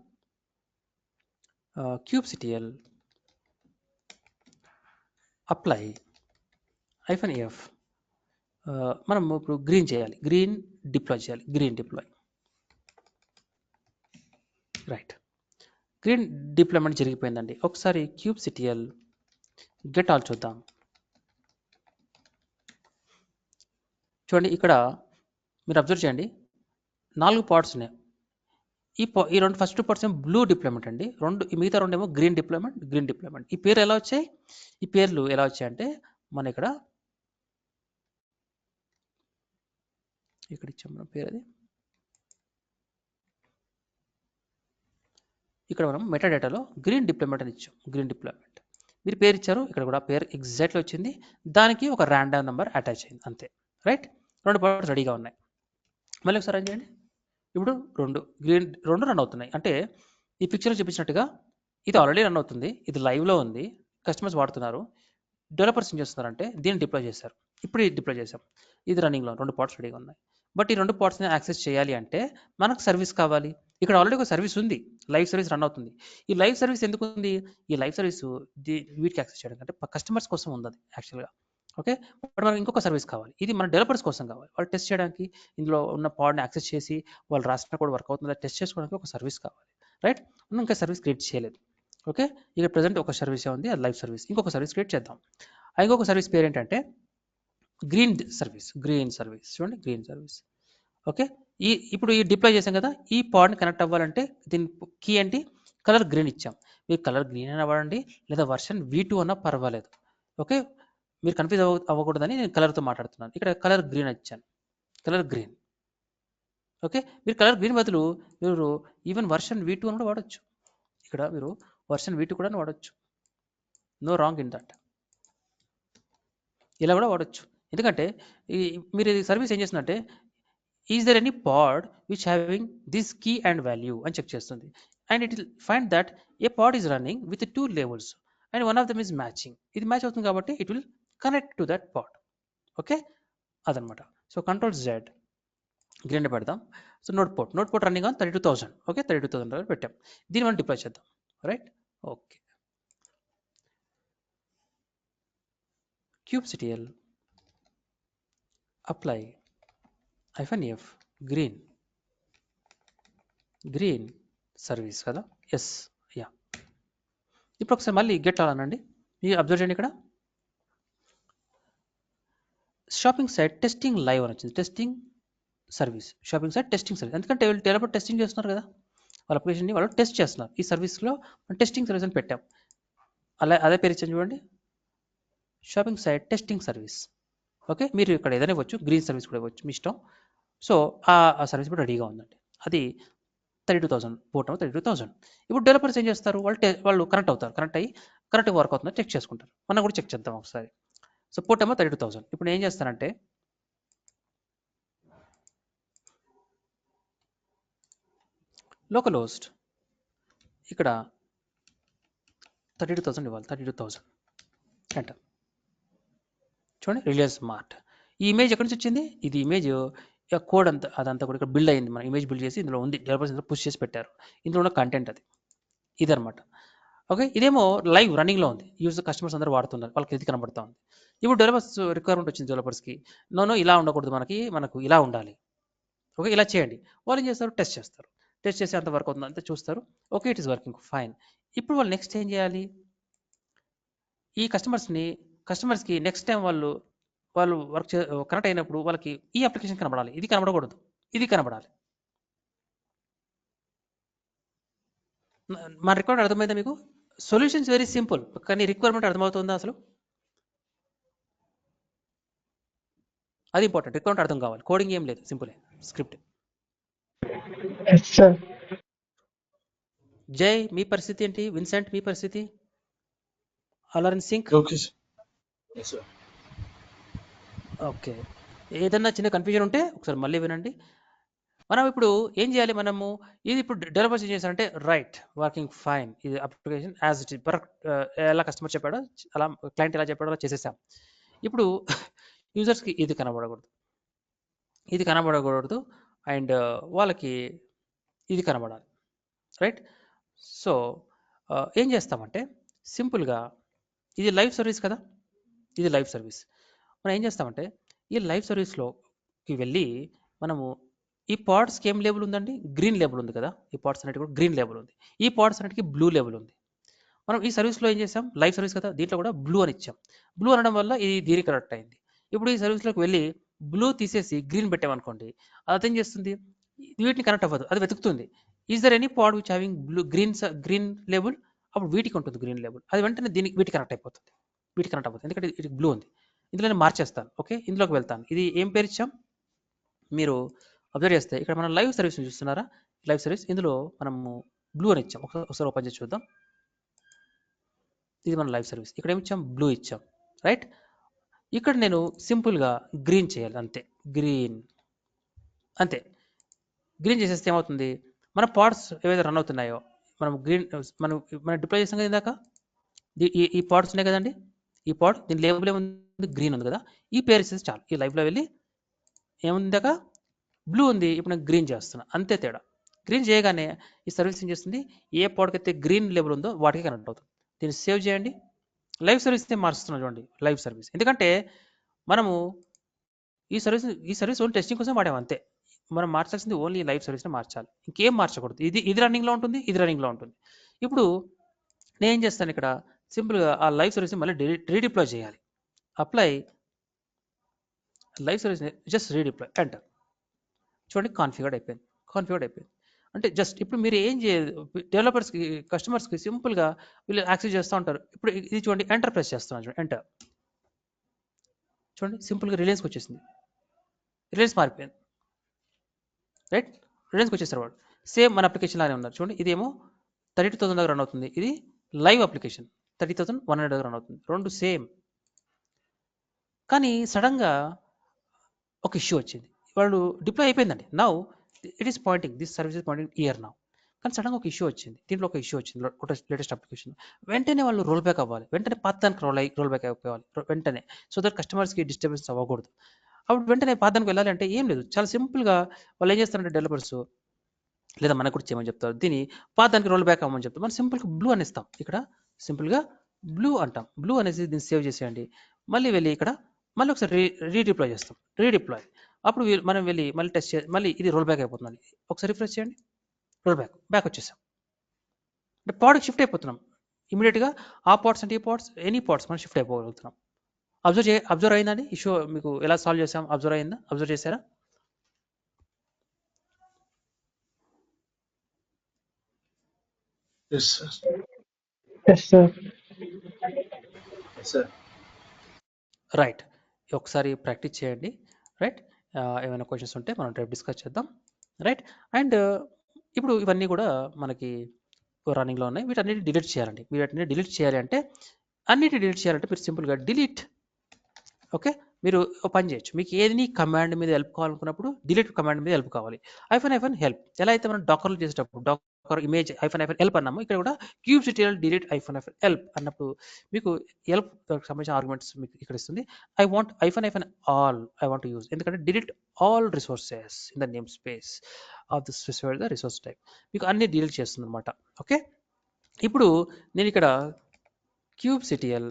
kubectl అప్లై -f మనం ఇప్పుడు గ్రీన్ చేయాలి, గ్రీన్ డిప్లాయ్ చేయాలి, green deploy. Right, green deployment జరిగిపోయిందండి. ఒకసారి kubectl గెట్ ఆల్ చూద్దాం. చూడండి ఇక్కడ మీరు అబ్జర్వ్ చేయండి, 4 పార్ట్స్ ఉన్నాయి. ఈ రెండు ఫస్ట్ పార్ట్స్ ఏమో బ్లూ డిప్లాయ్మెంట్ అండి, మిగతా రెండు ఏమో గ్రీన్ డిప్లాయ్మెంట్. ఈ పేరు ఎలా వచ్చాయి, ఈ పేర్లు ఎలా వచ్చాయంటే మన ఇక్కడ ఇచ్చాం మన పేరు, అది ఇక్కడ మనం మెటాడేటాలో గ్రీన్ డిప్లాయ్మెంట్ అని ఇచ్చాం, గ్రీన్ డిప్లాయ్మెంట్. మీరు పేరు ఇచ్చారు, ఇక్కడ కూడా పేరు ఎగ్జాక్ట్లీ వచ్చింది, దానికి ఒక ర్యాండమ్ నెంబర్ అటాచ్ అయింది అంతే. రైట్, రెండు పార్ట్స్ రెడీగా ఉన్నాయి. మళ్ళీ ఒకసారి ఏం చేయండి, ఇప్పుడు రెండు రన్ అవుతున్నాయి. అంటే ఈ పిక్చర్లో చూపించినట్టుగా ఇది ఆల్రెడీ రన్ అవుతుంది, ఇది లైవ్లో ఉంది, కస్టమర్స్ వాడుతున్నారు. డెవలపర్స్ ఏం చేస్తున్నారంటే దీన్ని డిప్లాయ్ చేశారు, ఇప్పుడు ఇది డిప్లాయ్ చేసాం, ఇది రన్నింగ్లో, రెండు పార్ట్స్ రెడీగా ఉన్నాయి. బట్ ఈ రెండు పార్ట్స్ని యాక్సెస్ చేయాలి అంటే మనకు సర్వీస్ కావాలి. ఇక్కడ ఆల్రెడీ ఒక సర్వీస్ ఉంది, లైవ్ సర్వీస్ రన్ అవుతుంది. ఈ లైవ్ సర్వీస్ ఎందుకు ఉంది, ఈ లైవ్ సర్వీస్ వీటికి యాక్సెస్ చేయడం అంటే కస్టమర్స్ కోసం ఉంది అది యాక్చువల్గా. ఓకే బట్ మనకి ఇంకొక సర్వీస్ కావాలి, ఇది మన డెవలపర్స్ కోసం కావాలి, వాళ్ళు టెస్ట్ చేయడానికి, ఇందులో ఉన్న పాడ్ని యాక్సెస్ చేసి వాళ్ళు రాసిన కూడా వర్క్ అవుతుందా టెస్ట్ చేసుకోవడానికి ఒక సర్వీస్ కావాలి. రైట్, మనం ఇంకా సర్వీస్ క్రియేట్ చేయలేదు. ఓకే ఇక ప్రజెంట్ ఒక సర్వీస్ ఉంది, అది లైవ్ సర్వీస్. ఇంకొక సర్వీస్ క్రియేట్ చేద్దాం. ఇంకొక సర్వీస్ పేరు ఏంటంటే గ్రీన్ సర్వీస్. చూడండి గ్రీన్ సర్వీస్. ఓకే ఇప్పుడు ఈ డిప్లాయ్ చేసాం కదా, ఈ పాడ్ని కనెక్ట్ అవ్వాలంటే దీని కీ ఏంటి, కలర్ గ్రీన్ ఇచ్చాం. మీరు కలర్ గ్రీన్ అయినా వాడండి, లేదా వర్షన్ V2 అన్నా పర్వాలేదు. ఓకే మీరు కన్ఫ్యూజ్ అవ్వకూడదని నేను కలర్తో మాట్లాడుతున్నాను. ఇక్కడ కలర్ గ్రీన్ ఇచ్చాను, కలర్ గ్రీన్. ఓకే మీరు కలర్ గ్రీన్ బదులు మీరు ఈవెన్ వర్షన్ V2 అని కూడా వాడచ్చు. ఇక్కడ మీరు వర్షన్ V2 కూడా వాడచ్చు, నో రాంగ్ ఇన్ దట్. ఇలా కూడా వాడచ్చు, ఎందుకంటే మీరు ఈ సర్వీస్ ఏం చేస్తుందంటే is there any pod which having this key and value అని చెక్ చేస్తుంది. And it will find that a pod is running with 2 labels and one of them is matching. ఇది మ్యాచ్ అవుతుంది కాబట్టి it will connect to that pod. Okay అదనమాట. So Ctrl+Z green పెడదాం. So node port running on 32,000. Okay 32,000 పెట్టాం. దీన్ని మనం deploy చేద్దాం. Right okay kubectl apply -f green service కదా, ఎస్ యా. ఇప్పుడు ఒకసారి మళ్ళీ గెట్ అనండి. మీరు అబ్జర్వ్ చేయండి, ఇక్కడ షాపింగ్ సైట్ టెస్టింగ్ లైవ్ అని వచ్చింది, testing service, shopping site testing service. ఎందుకంటే వీళ్ళు డెవలపర్ టెస్టింగ్ చేస్తున్నారు కదా, వాళ్ళ అప్లికేషన్ని వాళ్ళు టెస్ట్ చేస్తున్నారు. ఈ సర్వీస్లో టెస్టింగ్ సర్వీస్ అని పెట్టాం, అదే పేరు ఇచ్చాను చూడండి, shopping site testing service. Okay మీరు ఇక్కడ ఏదైనా ఇవ్వచ్చు, గ్రీన్ సర్వీస్ కూడా ఇవ్వచ్చు, మీ ఇష్టం. సో ఆ సర్వీస్ కూడా రెడీగా ఉందండి, అది 32,000 పోర్ట్ 32,000. ఇప్పుడు డెవలపర్స్ ఏం చేస్తారు, వాళ్ళు కనెక్ట్ అవుతారు, కరెక్ట్గా వర్క్ అవుతుందో చెక్ చేసుకుంటారు. మనం కూడా చెక్ చేద్దాం ఒకసారి. So port 32,000. ఇప్పుడు ఏం చేస్తానంటే లోకల్ హోస్ట్ ఇక్కడ 32,000 ఇవ్వాలి, 32,000 ఎంటర్. చూడండి రిలయన్స్ స్మార్ట్. ఈ ఇమేజ్ ఎక్కడి నుంచి వచ్చింది, ఇది ఇమేజ్ కోడ్ అదంతా కూడా ఇక్కడ బిల్డ్ అయింది, మనం ఇమేజ్ బిల్డ్ చేసి ఇందులో ఉంది, డెవలపర్స్ ఇందులో పుష్ చేసి పెట్టారు, ఇందులో ఉన్న కంటెంట్ అది ఇదనమాట. ఓకే ఇదేమో లైవ్ రన్నింగ్లో ఉంది, కస్టమర్స్ అందరూ వాడుతున్నారు, వాళ్ళకి ఇది కనబడుతూ ఉంది. ఇప్పుడు డెవలపర్స్ రిక్వైర్మెంట్ వచ్చింది డెవలపర్స్కి, నో ఇలా ఉండకూడదు, మనకు ఇలా ఉండాలి. ఓకే ఇలా చేయండి. వాళ్ళు ఏం చేస్తారు, టెస్ట్ చేసి అంత వర్క్ అవుతుంది అంతా చూస్తారు. Okay it is working fine. ఇప్పుడు వాళ్ళు నెక్స్ట్ ఏం చేయాలి, ఈ కస్టమర్స్కి నెక్స్ట్ టైం వాళ్ళు వర్క్ కనెక్ట్ అయినప్పుడు వాళ్ళకి ఈ అప్లికేషన్ కనబడాలి, ఇది కనబడకూడదు, ఇది కనబడాలి. మన రిక్వైర్మెంట్ అర్థమైందా మీకు? సొల్యూషన్స్ వెరీ సింపుల్, కానీ రిక్వైర్మెంట్ అర్థమవుతుందా అసలు? అది ఇంపార్టెంట్. రిక్వైర్మెంట్ అర్థం కావాలి. కోడింగ్ ఏం లేదు, సింపుల్ స్క్రిప్ట్. Yes sir. జై, మీ పరిస్థితి ఏంటి? విన్సెంట్, మీ పరిస్థితి? All are in sync? Okay sir. Yes sir. Okay. ఏదన్నా చిన్న కన్ఫ్యూజన్ ఉంటే ఒకసారి మళ్ళీ వినండి. మనం ఇప్పుడు ఏం చేయాలి? మనము ఇది ఇప్పుడు డెవలపర్స్ ఏం చేశారంటే రైట్ వర్కింగ్ ఫైన్, ఇది అప్లికేషన్ యాజ్ ఇట్ ఇస్ ఎలా కస్టమర్ చెప్పాడో అలా, క్లయింట్ ఎలా చెప్పాడో అలా చేసేసాం. ఇప్పుడు యూజర్స్కి ఇది కనబడకూడదు, ఇది కనబడకూడదు, అండ్ వాళ్ళకి ఇది కనబడాలి, రైట్? సో ఏం చేస్తామంటే సింపుల్గా, ఇది లైవ్ సర్వీస్ కదా, ఇది లైవ్ సర్వీస్. మనం ఏం చేస్తామంటే ఈ లైవ్ సర్వీస్లోకి వెళ్ళి మనము ఈ పాడ్స్కి ఏం లేబుల్ ఉందండి? గ్రీన్ లేబుల్ ఉంది కదా. ఈ పాడ్స్ అన్నిటికి కూడా గ్రీన్ లేబుల్ ఉంది, ఈ పాడ్స్ అన్నిటికి బ్లూ లేబుల్ ఉంది. మనం ఈ సర్వీస్లో ఏం చేసాం? లైవ్ సర్వీస్ కదా, దీంట్లో కూడా బ్లూ అని ఇచ్చాం. బ్లూ అనడం వల్ల ఇది దీనికి కరెక్ట్ అయింది. ఇప్పుడు ఈ సర్వీస్లోకి వెళ్ళి బ్లూ తీసేసి గ్రీన్ పెట్టామనుకోండి, అదేం చేస్తుంది? వీటిని కనెక్ట్ అవ్వదు, అది వెతుకుతుంది. Is there any pod which having blue green label? అప్పుడు వీటికి ఉంటుంది గ్రీన్ లేబుల్, అది వెంటనే దీనికి వీటికి కనెక్ట్ అయిపోతుంది, వీటికి కనెక్ట్ అయిపోతుంది, ఎందుకంటే ఇది బ్లూ ఉంది. ఇందులో నేను మార్చేస్తాను. ఓకే, ఇందులోకి వెళ్తాను. ఇది ఏం పేరు ఇచ్చాం? మీరు అబ్జర్వ్ చేస్తే ఇక్కడ మనం లైవ్ సర్వీస్ చూస్తున్నారా? లైవ్ సర్వీస్, ఇందులో మనము బ్లూ అని ఇచ్చాం. ఒకసారి ఓపెన్ చేసి చూద్దాం. ఇది మన లైవ్ సర్వీస్, ఇక్కడ ఏమి ఇచ్చాం? బ్లూ ఇచ్చాం, రైట్? ఇక్కడ నేను సింపుల్గా గ్రీన్ చేయాలి, అంతే. గ్రీన్, అంతే. గ్రీన్ చేసేస్తే ఏమవుతుంది? మన పాడ్స్ ఏవైతే రన్ అవుతున్నాయో మనం గ్రీన్, మనం డిప్లాయ్ చేసాం కదా ఇందాక, ఈ పాడ్స్ ఉన్నాయి కదండి, ఈ పాడ్ దీని లేబుల్ ఏముంది? గ్రీన్ ఉంది కదా. ఈ పేరు ఇస్తే చాలు. ఈ లైవ్లో వెళ్ళి ఏముంది? ఇందాక బ్లూ ఉంది, ఇప్పుడు నేను గ్రీన్ చేస్తున్నా, అంతే తేడా. గ్రీన్ చేయగానే ఈ సర్వీస్ ఏం చేస్తుంది? ఏ పాడ్కి అయితే గ్రీన్ లేబుల్ ఉందో వాటికి కనెక్ట్ అవుతుంది. దీన్ని సేవ్ చేయండి. లైవ్ సర్వీస్ని మారుస్తున్నాం చూడండి, లైవ్ సర్వీస్. ఎందుకంటే మనము ఈ సర్వీస్ ఓన్లీ టెస్టింగ్ కోసం వాడాము, అంతే. మనం మార్చాల్సింది ఓన్లీ లైవ్ సర్వీస్ని మార్చాలి, ఇంకేం మార్చకూడదు. ఇది రన్నింగ్లో ఉంటుంది, ఇది రన్నింగ్లో ఉంటుంది. ఇప్పుడు నేను ఏం చేస్తాను? ఇక్కడ సింపుల్గా ఆ లైవ్ సర్వీస్ని మళ్ళీ రీడిప్లాయ్ చేయాలి. అప్లై లైవ్ సర్వీస్ని జస్ట్ రీడిప్లాయ్, ఎంటర్. చూడండి, కాన్ఫిగర్డ్ అయిపోయింది. అంటే జస్ట్ ఇప్పుడు మీరు ఏం చేయదు, డెవలపర్స్కి కస్టమర్స్కి సింపుల్గా వీళ్ళు యాక్సెస్ చేస్తూ ఉంటారు. ఇప్పుడు ఇది చూడండి, ఎంటర్ ప్రెస్ చేస్తున్నాను చూడండి, ఎంటర్. చూడండి సింపుల్గా రిలయన్స్కి వచ్చేసింది, రిలయన్స్ మారిపోయింది, రైట్? రిలయన్స్కి వచ్చేస్తారు వాడు. సేమ్ మన అప్లికేషన్ లానే ఉన్నారు చూడండి. ఇదేమో 32,000 దగ్గర రన్ అవుతుంది, ఇది లైవ్ అప్లికేషన్ 30,100 దగ్గర రన్ అవుతుంది, రెండు సేమ్. కానీ సడన్గా ఒక ఇష్యూ వచ్చింది, వాళ్ళు డిప్లాయ్ అయిపోయిందండి. Now it is pointing, this service is pointing here now. కానీ సడన్గా ఒక ఇష్యూ వచ్చింది, దీంట్లో ఒక ఇష్యూ వచ్చింది, లేటెస్ట్ అప్లికేషన్. వెంటనే వాళ్ళు రోల్ బ్యాక్ అవ్వాలి, వెంటనే పాతానికి రోల్ బ్యాక్ అయిపోవాలి వెంటనే, సో దట్ కస్టమర్స్కి డిస్టర్బెన్స్ అవ్వకూడదు. అప్పుడు వెంటనే పాతానికి వెళ్ళాలి అంటే ఏం లేదు, చాలా సింపుల్గా వాళ్ళు ఏం చేస్తారంటే డెవలపర్స్, లేదా మనకు కూడా చేయమని చెప్తారు, దీన్ని పాతానికి రోల్ బ్యాక్ అవ్వమని చెప్తారు. మనం సింపుల్గా బ్లూ అని ఇస్తాం, ఇక్కడ సింపుల్గా బ్లూ అంటాం. బ్లూ అనేసి దీన్ని సేవ్ చేసేయండి. మళ్ళీ వెళ్ళి ఇక్కడ మళ్ళీ ఒకసారి రీడిప్లాయ్ చేస్తాం, రీడిప్లాయ్. అప్పుడు మనం వెళ్ళి మళ్ళీ టెస్ట్ చేసి మళ్ళీ ఇది రోల్ బ్యాక్ అయిపోతుంది. ఒకసారి రిఫ్రెష్ చేయండి, రోల్ బ్యాక్ వచ్చేసాం. అంటే పాడ్కి షిఫ్ట్ అయిపోతున్నాం ఇమీడియట్గా. ఆ పాడ్స్ అంటే ఈ పాడ్స్, ఎనీ పాడ్స్ మనం షిఫ్ట్ అయిపోగలుగుతున్నాం. అబ్జర్వ్ అయిందండి ఇష్యూ? మీకు ఎలా సాల్వ్ చేసాం అబ్జర్వ్ అయిందా? అబ్జర్వ్ చేశారా? Yes sir. Yes sir. Yes sir. Right, ఒకసారి ప్రాక్టీస్ చేయండి, రైట్? ఏమైనా క్వశ్చన్స్ ఉంటే మనం రేపు డిస్కస్ చేద్దాం, రైట్? అండ్ ఇప్పుడు ఇవన్నీ కూడా మనకి రన్నింగ్లో ఉన్నాయి, వీటన్నిటి డిలీట్ చేయాలండి. వీటన్నిటి డిలీట్ చేయాలి అంటే, అన్నిటి డిలీట్ చేయాలంటే మీరు సింపుల్గా డిలీట్. ఓకే, మీరు ఒక పని చేయొచ్చు, మీకు ఏది కమాండ్ మీద హెల్ప్ కావాలనుకున్నప్పుడు డిలీట్ కమాండ్ మీద హెల్ప్ కావాలి. ఐఫన్ హెల్ప్ ఎలా అయితే మనం డాకర్లో చేసేటప్పుడు డాకర్ ఇమేజ్ ఐఫన్ హెల్ప్ అన్నాము, ఇక్కడ కూడా kubectl డిలీట్ ఐఫన్ హెల్ప్ అన్నప్పుడు మీకు హెల్ప్ సంబంధించిన ఆర్గ్యుమెంట్స్ మీకు ఇక్కడ ఇస్తుంది. ఐ వాంట్ ఐఫన్ ఆల్, ఐ వాంట్ యూజ్, ఎందుకంటే delete all resources in the namespace of the specified the resource type, మీకు అన్ని డిలీట్ చేస్తుంది అనమాట. ఓకే, ఇప్పుడు నేను ఇక్కడ kubectl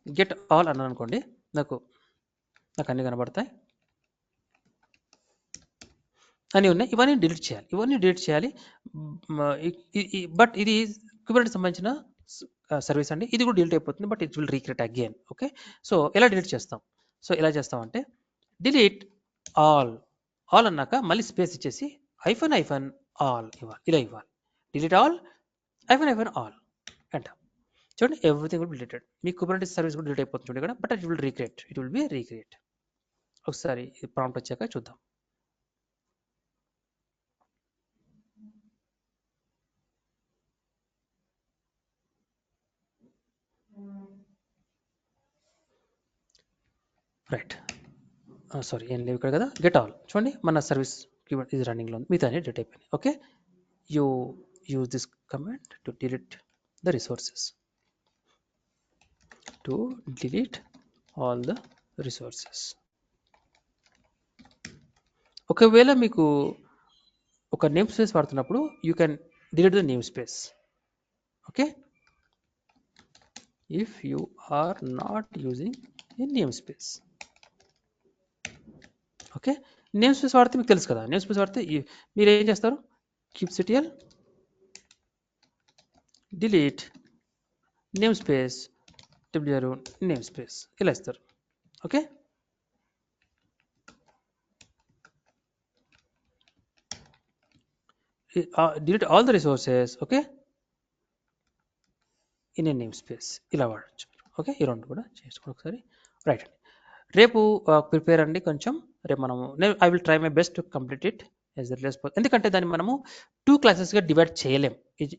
గెట్ ఆల్ అన్నాను అనుకోండి, నాకు అన్నీ కనబడతాయి, అన్నీ ఉన్నాయి. ఇవన్నీ డిలీట్ చేయాలి. బట్ ఇది కుబెర్నెటిస్ సంబంధించిన సర్వీస్ అండి, ఇది కూడా డిలీట్ అయిపోతుంది, but it will recreate again. Okay, so ఎలా డిలీట్ చేస్తాం? సో ఎలా చేస్తామంటే డిలీట్ ఆల్ అన్నాక మళ్ళీ స్పేస్ ఇచ్చేసి ఐఫన్ ఆల్ ఇవ్వాలి, ఇలా ఇవ్వాలి. డిలీట్ ఆల్ ఐఫన్ ఆల్ అంట. చూడండి everything will be deleted. Me Kubernetes service కూడా డిలీట్ అయిపోతుంది చూడండి ఇక్కడ, but it will be recreate. ఒకసారి ప్రాంప్ట్ వచ్చాక చూద్దాం. రైట్, సారీ ఏం లేవు ఇక్కడ కదా. గెట్ ఆల్ చూడండి మన సర్వీస్ ఇది రన్నింగ్లో ఉంది, మిగతా డిలీట్ అయిపోయింది. Okay, you use this command to delete the resources, to delete all the resources. ఒకవేళ మీకు ఒక నేమ్ స్పేస్ వాడుతున్నప్పుడు you can delete the namespace. Okay, if you are not using a namespace. Okay, namespace వాడితే మీకు తెలుసు కదా, name space వాడితే మీరు ఏం చేస్తారు, kubectl delete name space w name space ఇలా ఇస్తారు. Okay, delete all the resources. Okay, in a name space ఇలా వాడచ్చు. ఓకే, ఈ రెండు కూడా చేసుకోండి ఒకసారి. రైట్ అండి, రేపు ప్రిపేర్ అండి కొంచెం. రేపు మనము I will try my best to complete it as early as possible. ఎందుకంటే దాన్ని మనము 2 క్లాసెస్గా డివైడ్ చేయలేం.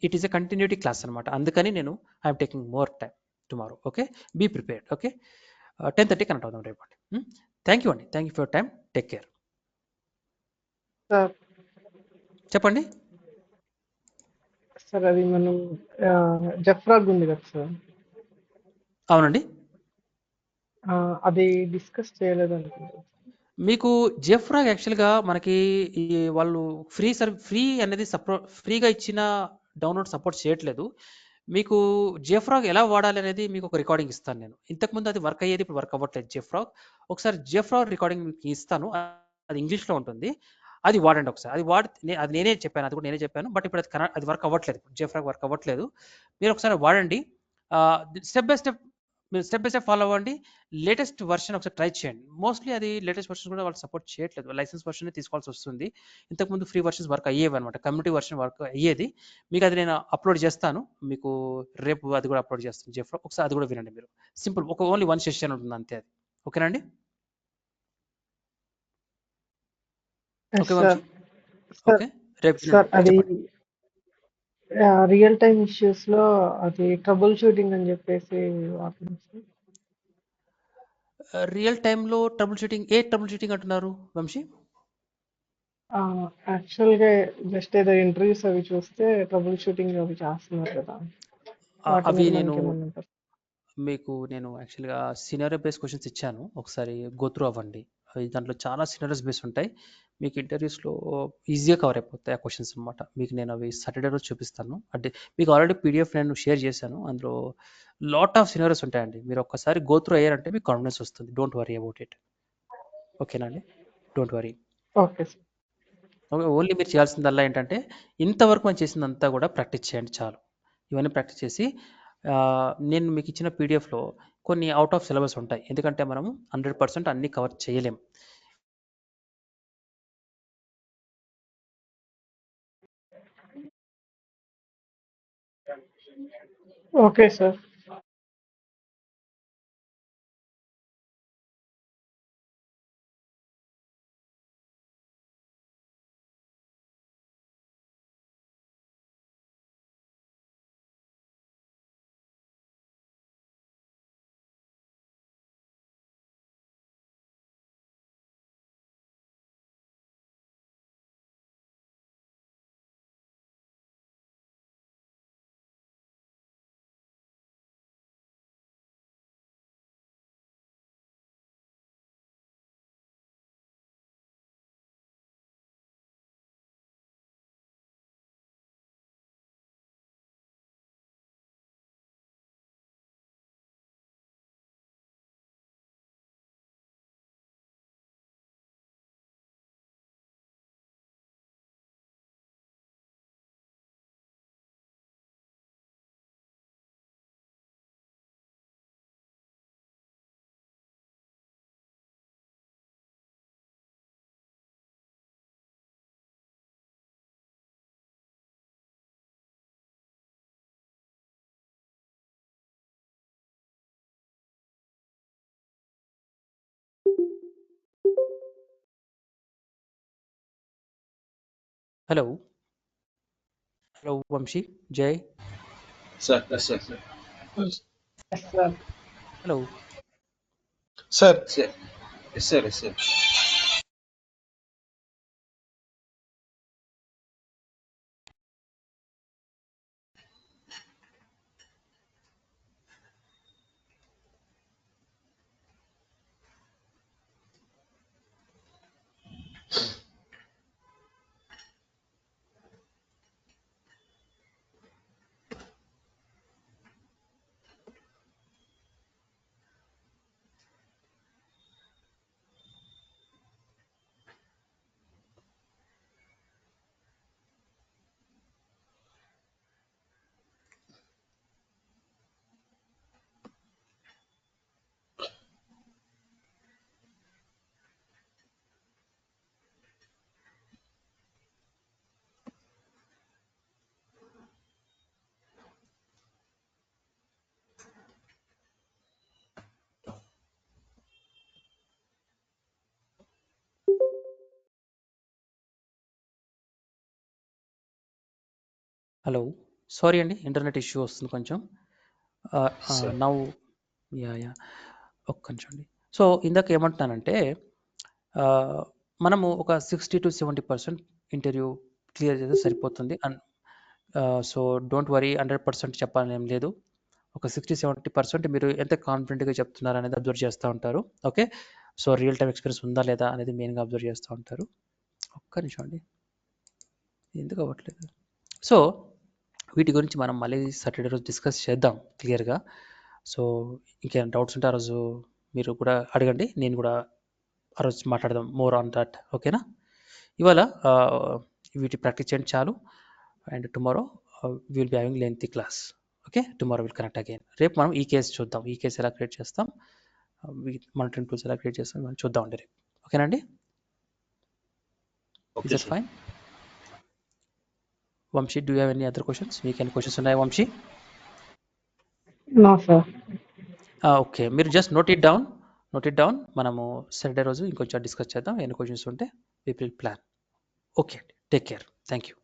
It is a continuity class అనమాట. అందుకని నేను I'm taking more time tomorrow. Okay, be prepared. Okay, 10:30 connect అవుదాం రేపు అండి. థ్యాంక్ యూ అండి, thank you for your time. Take care. Sir చెప్పండి. సార్ అది మనం జెఫ్రాగ్ ఉంది కదా సార్, అవునండి, అది డిస్కస్ చేయలేదు అనుకుంటా. మీకు జెఫ్రాగ్ యాక్చువల్గా మనకి ఈ వాళ్ళు ఫ్రీ అనేది ఫ్రీగా ఇచ్చిన డౌన్లోడ్ సపోర్ట్ చేయట్లేదు. మీకు జెఫ్రాగ్ ఎలా వాడాలి అనేది మీకు ఒక రికార్డింగ్ ఇస్తాను నేను. ఇంతకుముందు అది వర్క్ అయ్యేది, ఇప్పుడు వర్క్ అవ్వట్లేదు జెఫ్రాగ్. ఒకసారి జెఫ్రాగ్ రికార్డింగ్ మీకు ఇస్తాను, అది ఇంగ్లీష్లో ఉంటుంది. అది వాడండి ఒకసారి. అది అది నేనే చెప్పాను, అది కూడా నేనే చెప్పాను. బట్ ఇప్పుడు అది వర్క్ అవ్వట్లేదు, జెఫ్రాగ్ వర్క్ అవ్వట్లేదు. మీరు ఒకసారి వాడండి, స్టెప్ బై స్టెప్ ఫాలో అవ్వండి. లేటెస్ట్ వర్షన్ ఒకసారి ట్రై చేయండి. మోస్ట్లీ అది లేటెస్ట్ వర్షన్ కూడా వాళ్ళు సపోర్ట్ చేయట్లేదు, లైసెన్స్ వర్షన్ తీసుకోవాల్సి వస్తుంది. ఇంతకుముందు ఫ్రీ వర్షన్స్ వర్క్ అయ్యేవి అనమాట, కమ్యూనిటీ వర్షన్ వర్క్ అయ్యేది. మీకు అది నేను అప్లోడ్ చేస్తాను, మీకు రేపు అది కూడా అప్లోడ్ చేస్తాను జెఫ్రాగ్. ఒకసారి అది కూడా వినండి మీరు. సింపుల్, ఓన్లీ 1 సెషన్ ఉంటుంది అంతే అది. ఓకేనండి. ఓకే వంశీ, ఓకే రేపు సార్ అది చెప్పండి. రియల్ టైమ్ ఇష్యూస్ లో అది ట్రబుల్ షూటింగ్ అని చెప్పేసి వాడుతున్నాం సార్. రియల్ టైంలో ట్రబుల్ షూటింగ్, ఏ ట్రబుల్ షూటింగ్ అంటున్నారు వంశీ? యాక్చువల్గా జస్ట్ ఏదో ఇంటర్వ్యూస్ అవి చూస్తే ట్రబుల్ షూటింగ్ అవి చేస్తున్నారు కదా, వాటి అవి మీద నేను మనకి ఏమన్నా ఉంటారు? నేను యాక్చువల్గా సినారియో బేస్ క్వశ్చన్స్ ఇచ్చాను, ఒకసారి గో త్రూ అవ్వండి. అవి దాంట్లో చాలా సినారియోస్ బేస్ ఉంటాయి, మీకు ఇంటర్వ్యూస్లో ఈజీగా కవర్ అయిపోతాయి ఆ క్వశ్చన్స్ అనమాట. మీకు నేను అవి సాటర్డే రోజు చూపిస్తాను. అంటే మీకు ఆల్రెడీ పీడిఎఫ్ నేను షేర్ చేశాను, అందులో లాట్ ఆఫ్ సినారియోస్ ఉంటాయండి. మీరు ఒక్కసారి గో త్రూ అయ్యారంటే మీకు కాన్ఫిడెన్స్ వస్తుంది. Don't worry about it. ఓకేనండి, don't worry. Okay sir. Only మీరు చేయాల్సిందల్లా ఏంటంటే, ఇంతవరకు మనం చేసిందంతా కూడా ప్రాక్టీస్ చేయండి చాలు. ఇవన్నీ ప్రాక్టీస్ చేసి నేను మీకు ఇచ్చిన పీడిఎఫ్లో కొన్ని అవుట్ ఆఫ్ సిలబస్ ఉంటాయి, ఎందుకంటే మనము 100% అన్ని కవర్ చేయలేం. Okay sir. Hello hello Vamsi Jai Sir. Yes, sir. Yes, sir. Hello sir Sir. Yes, sir. Yes, sir. Hello sorry అండి ఇంటర్నెట్ ఇష్యూ వస్తుంది కొంచెం Sir. నౌ యా ఒక్క నిమిషం అండి. సో ఇందాక ఏమంటున్నానంటే మనము ఒక 60-70% ఇంటర్వ్యూ క్లియర్ చేస్తే సరిపోతుంది అండ్ సో డోంట్ వరీ 100% చెప్పాలని ఏం లేదు. ఒక 60-70% మీరు ఎంత కాన్ఫిడెంట్గా చెప్తున్నారు అనేది అబ్జర్వ్ చేస్తూ ఉంటారు. Okay, so real time experience ఉందా లేదా అనేది మెయిన్గా అబ్జర్వ్ చేస్తూ ఉంటారు. ఒక్క నిమిషం అండి, ఎందుకు అవ్వట్లేదు. సో వీటి గురించి మనం మళ్ళీ సాటర్డే రోజు డిస్కస్ చేద్దాం క్లియర్గా. సో ఇంకేమైనా డౌట్స్ ఉంటే ఆ రోజు మీరు కూడా అడగండి, నేను కూడా ఆ రోజు మాట్లాడదాం మోర్ ఆన్ దట్. ఓకేనా, ఇవాళ వీటి ప్రాక్టీస్ చేయండి చాలు. And tomorrow will be having lengthy class. Okay, tomorrow will connect again. రేపు మనం ఈ కేసు చూద్దాం, ఈ కేసు ఎలా క్రియేట్ చేస్తాం, మానిటరింగ్ టూల్స్ ఎలా క్రియేట్ చేస్తాం మనం చూద్దాం అండి రేపు. ఓకేనండి, Okay, is that sir. Fine? Vamsi, do you have any other questions? మీకు ఎన్ని క్వశ్చన్స్ ఉన్నాయా వంశీ? No, sir. ఓకే, మీరు జస్ట్ నోట్ ఇట్ డౌన్. మనము సాటర్డే రోజు ఇంకొంచెం డిస్కస్ చేద్దాం. ఎన్ని క్వశ్చన్స్ ఉంటే వి విల్ ప్లాన్. ఓకే అండి, టేక్ కేర్, థ్యాంక్ యూ.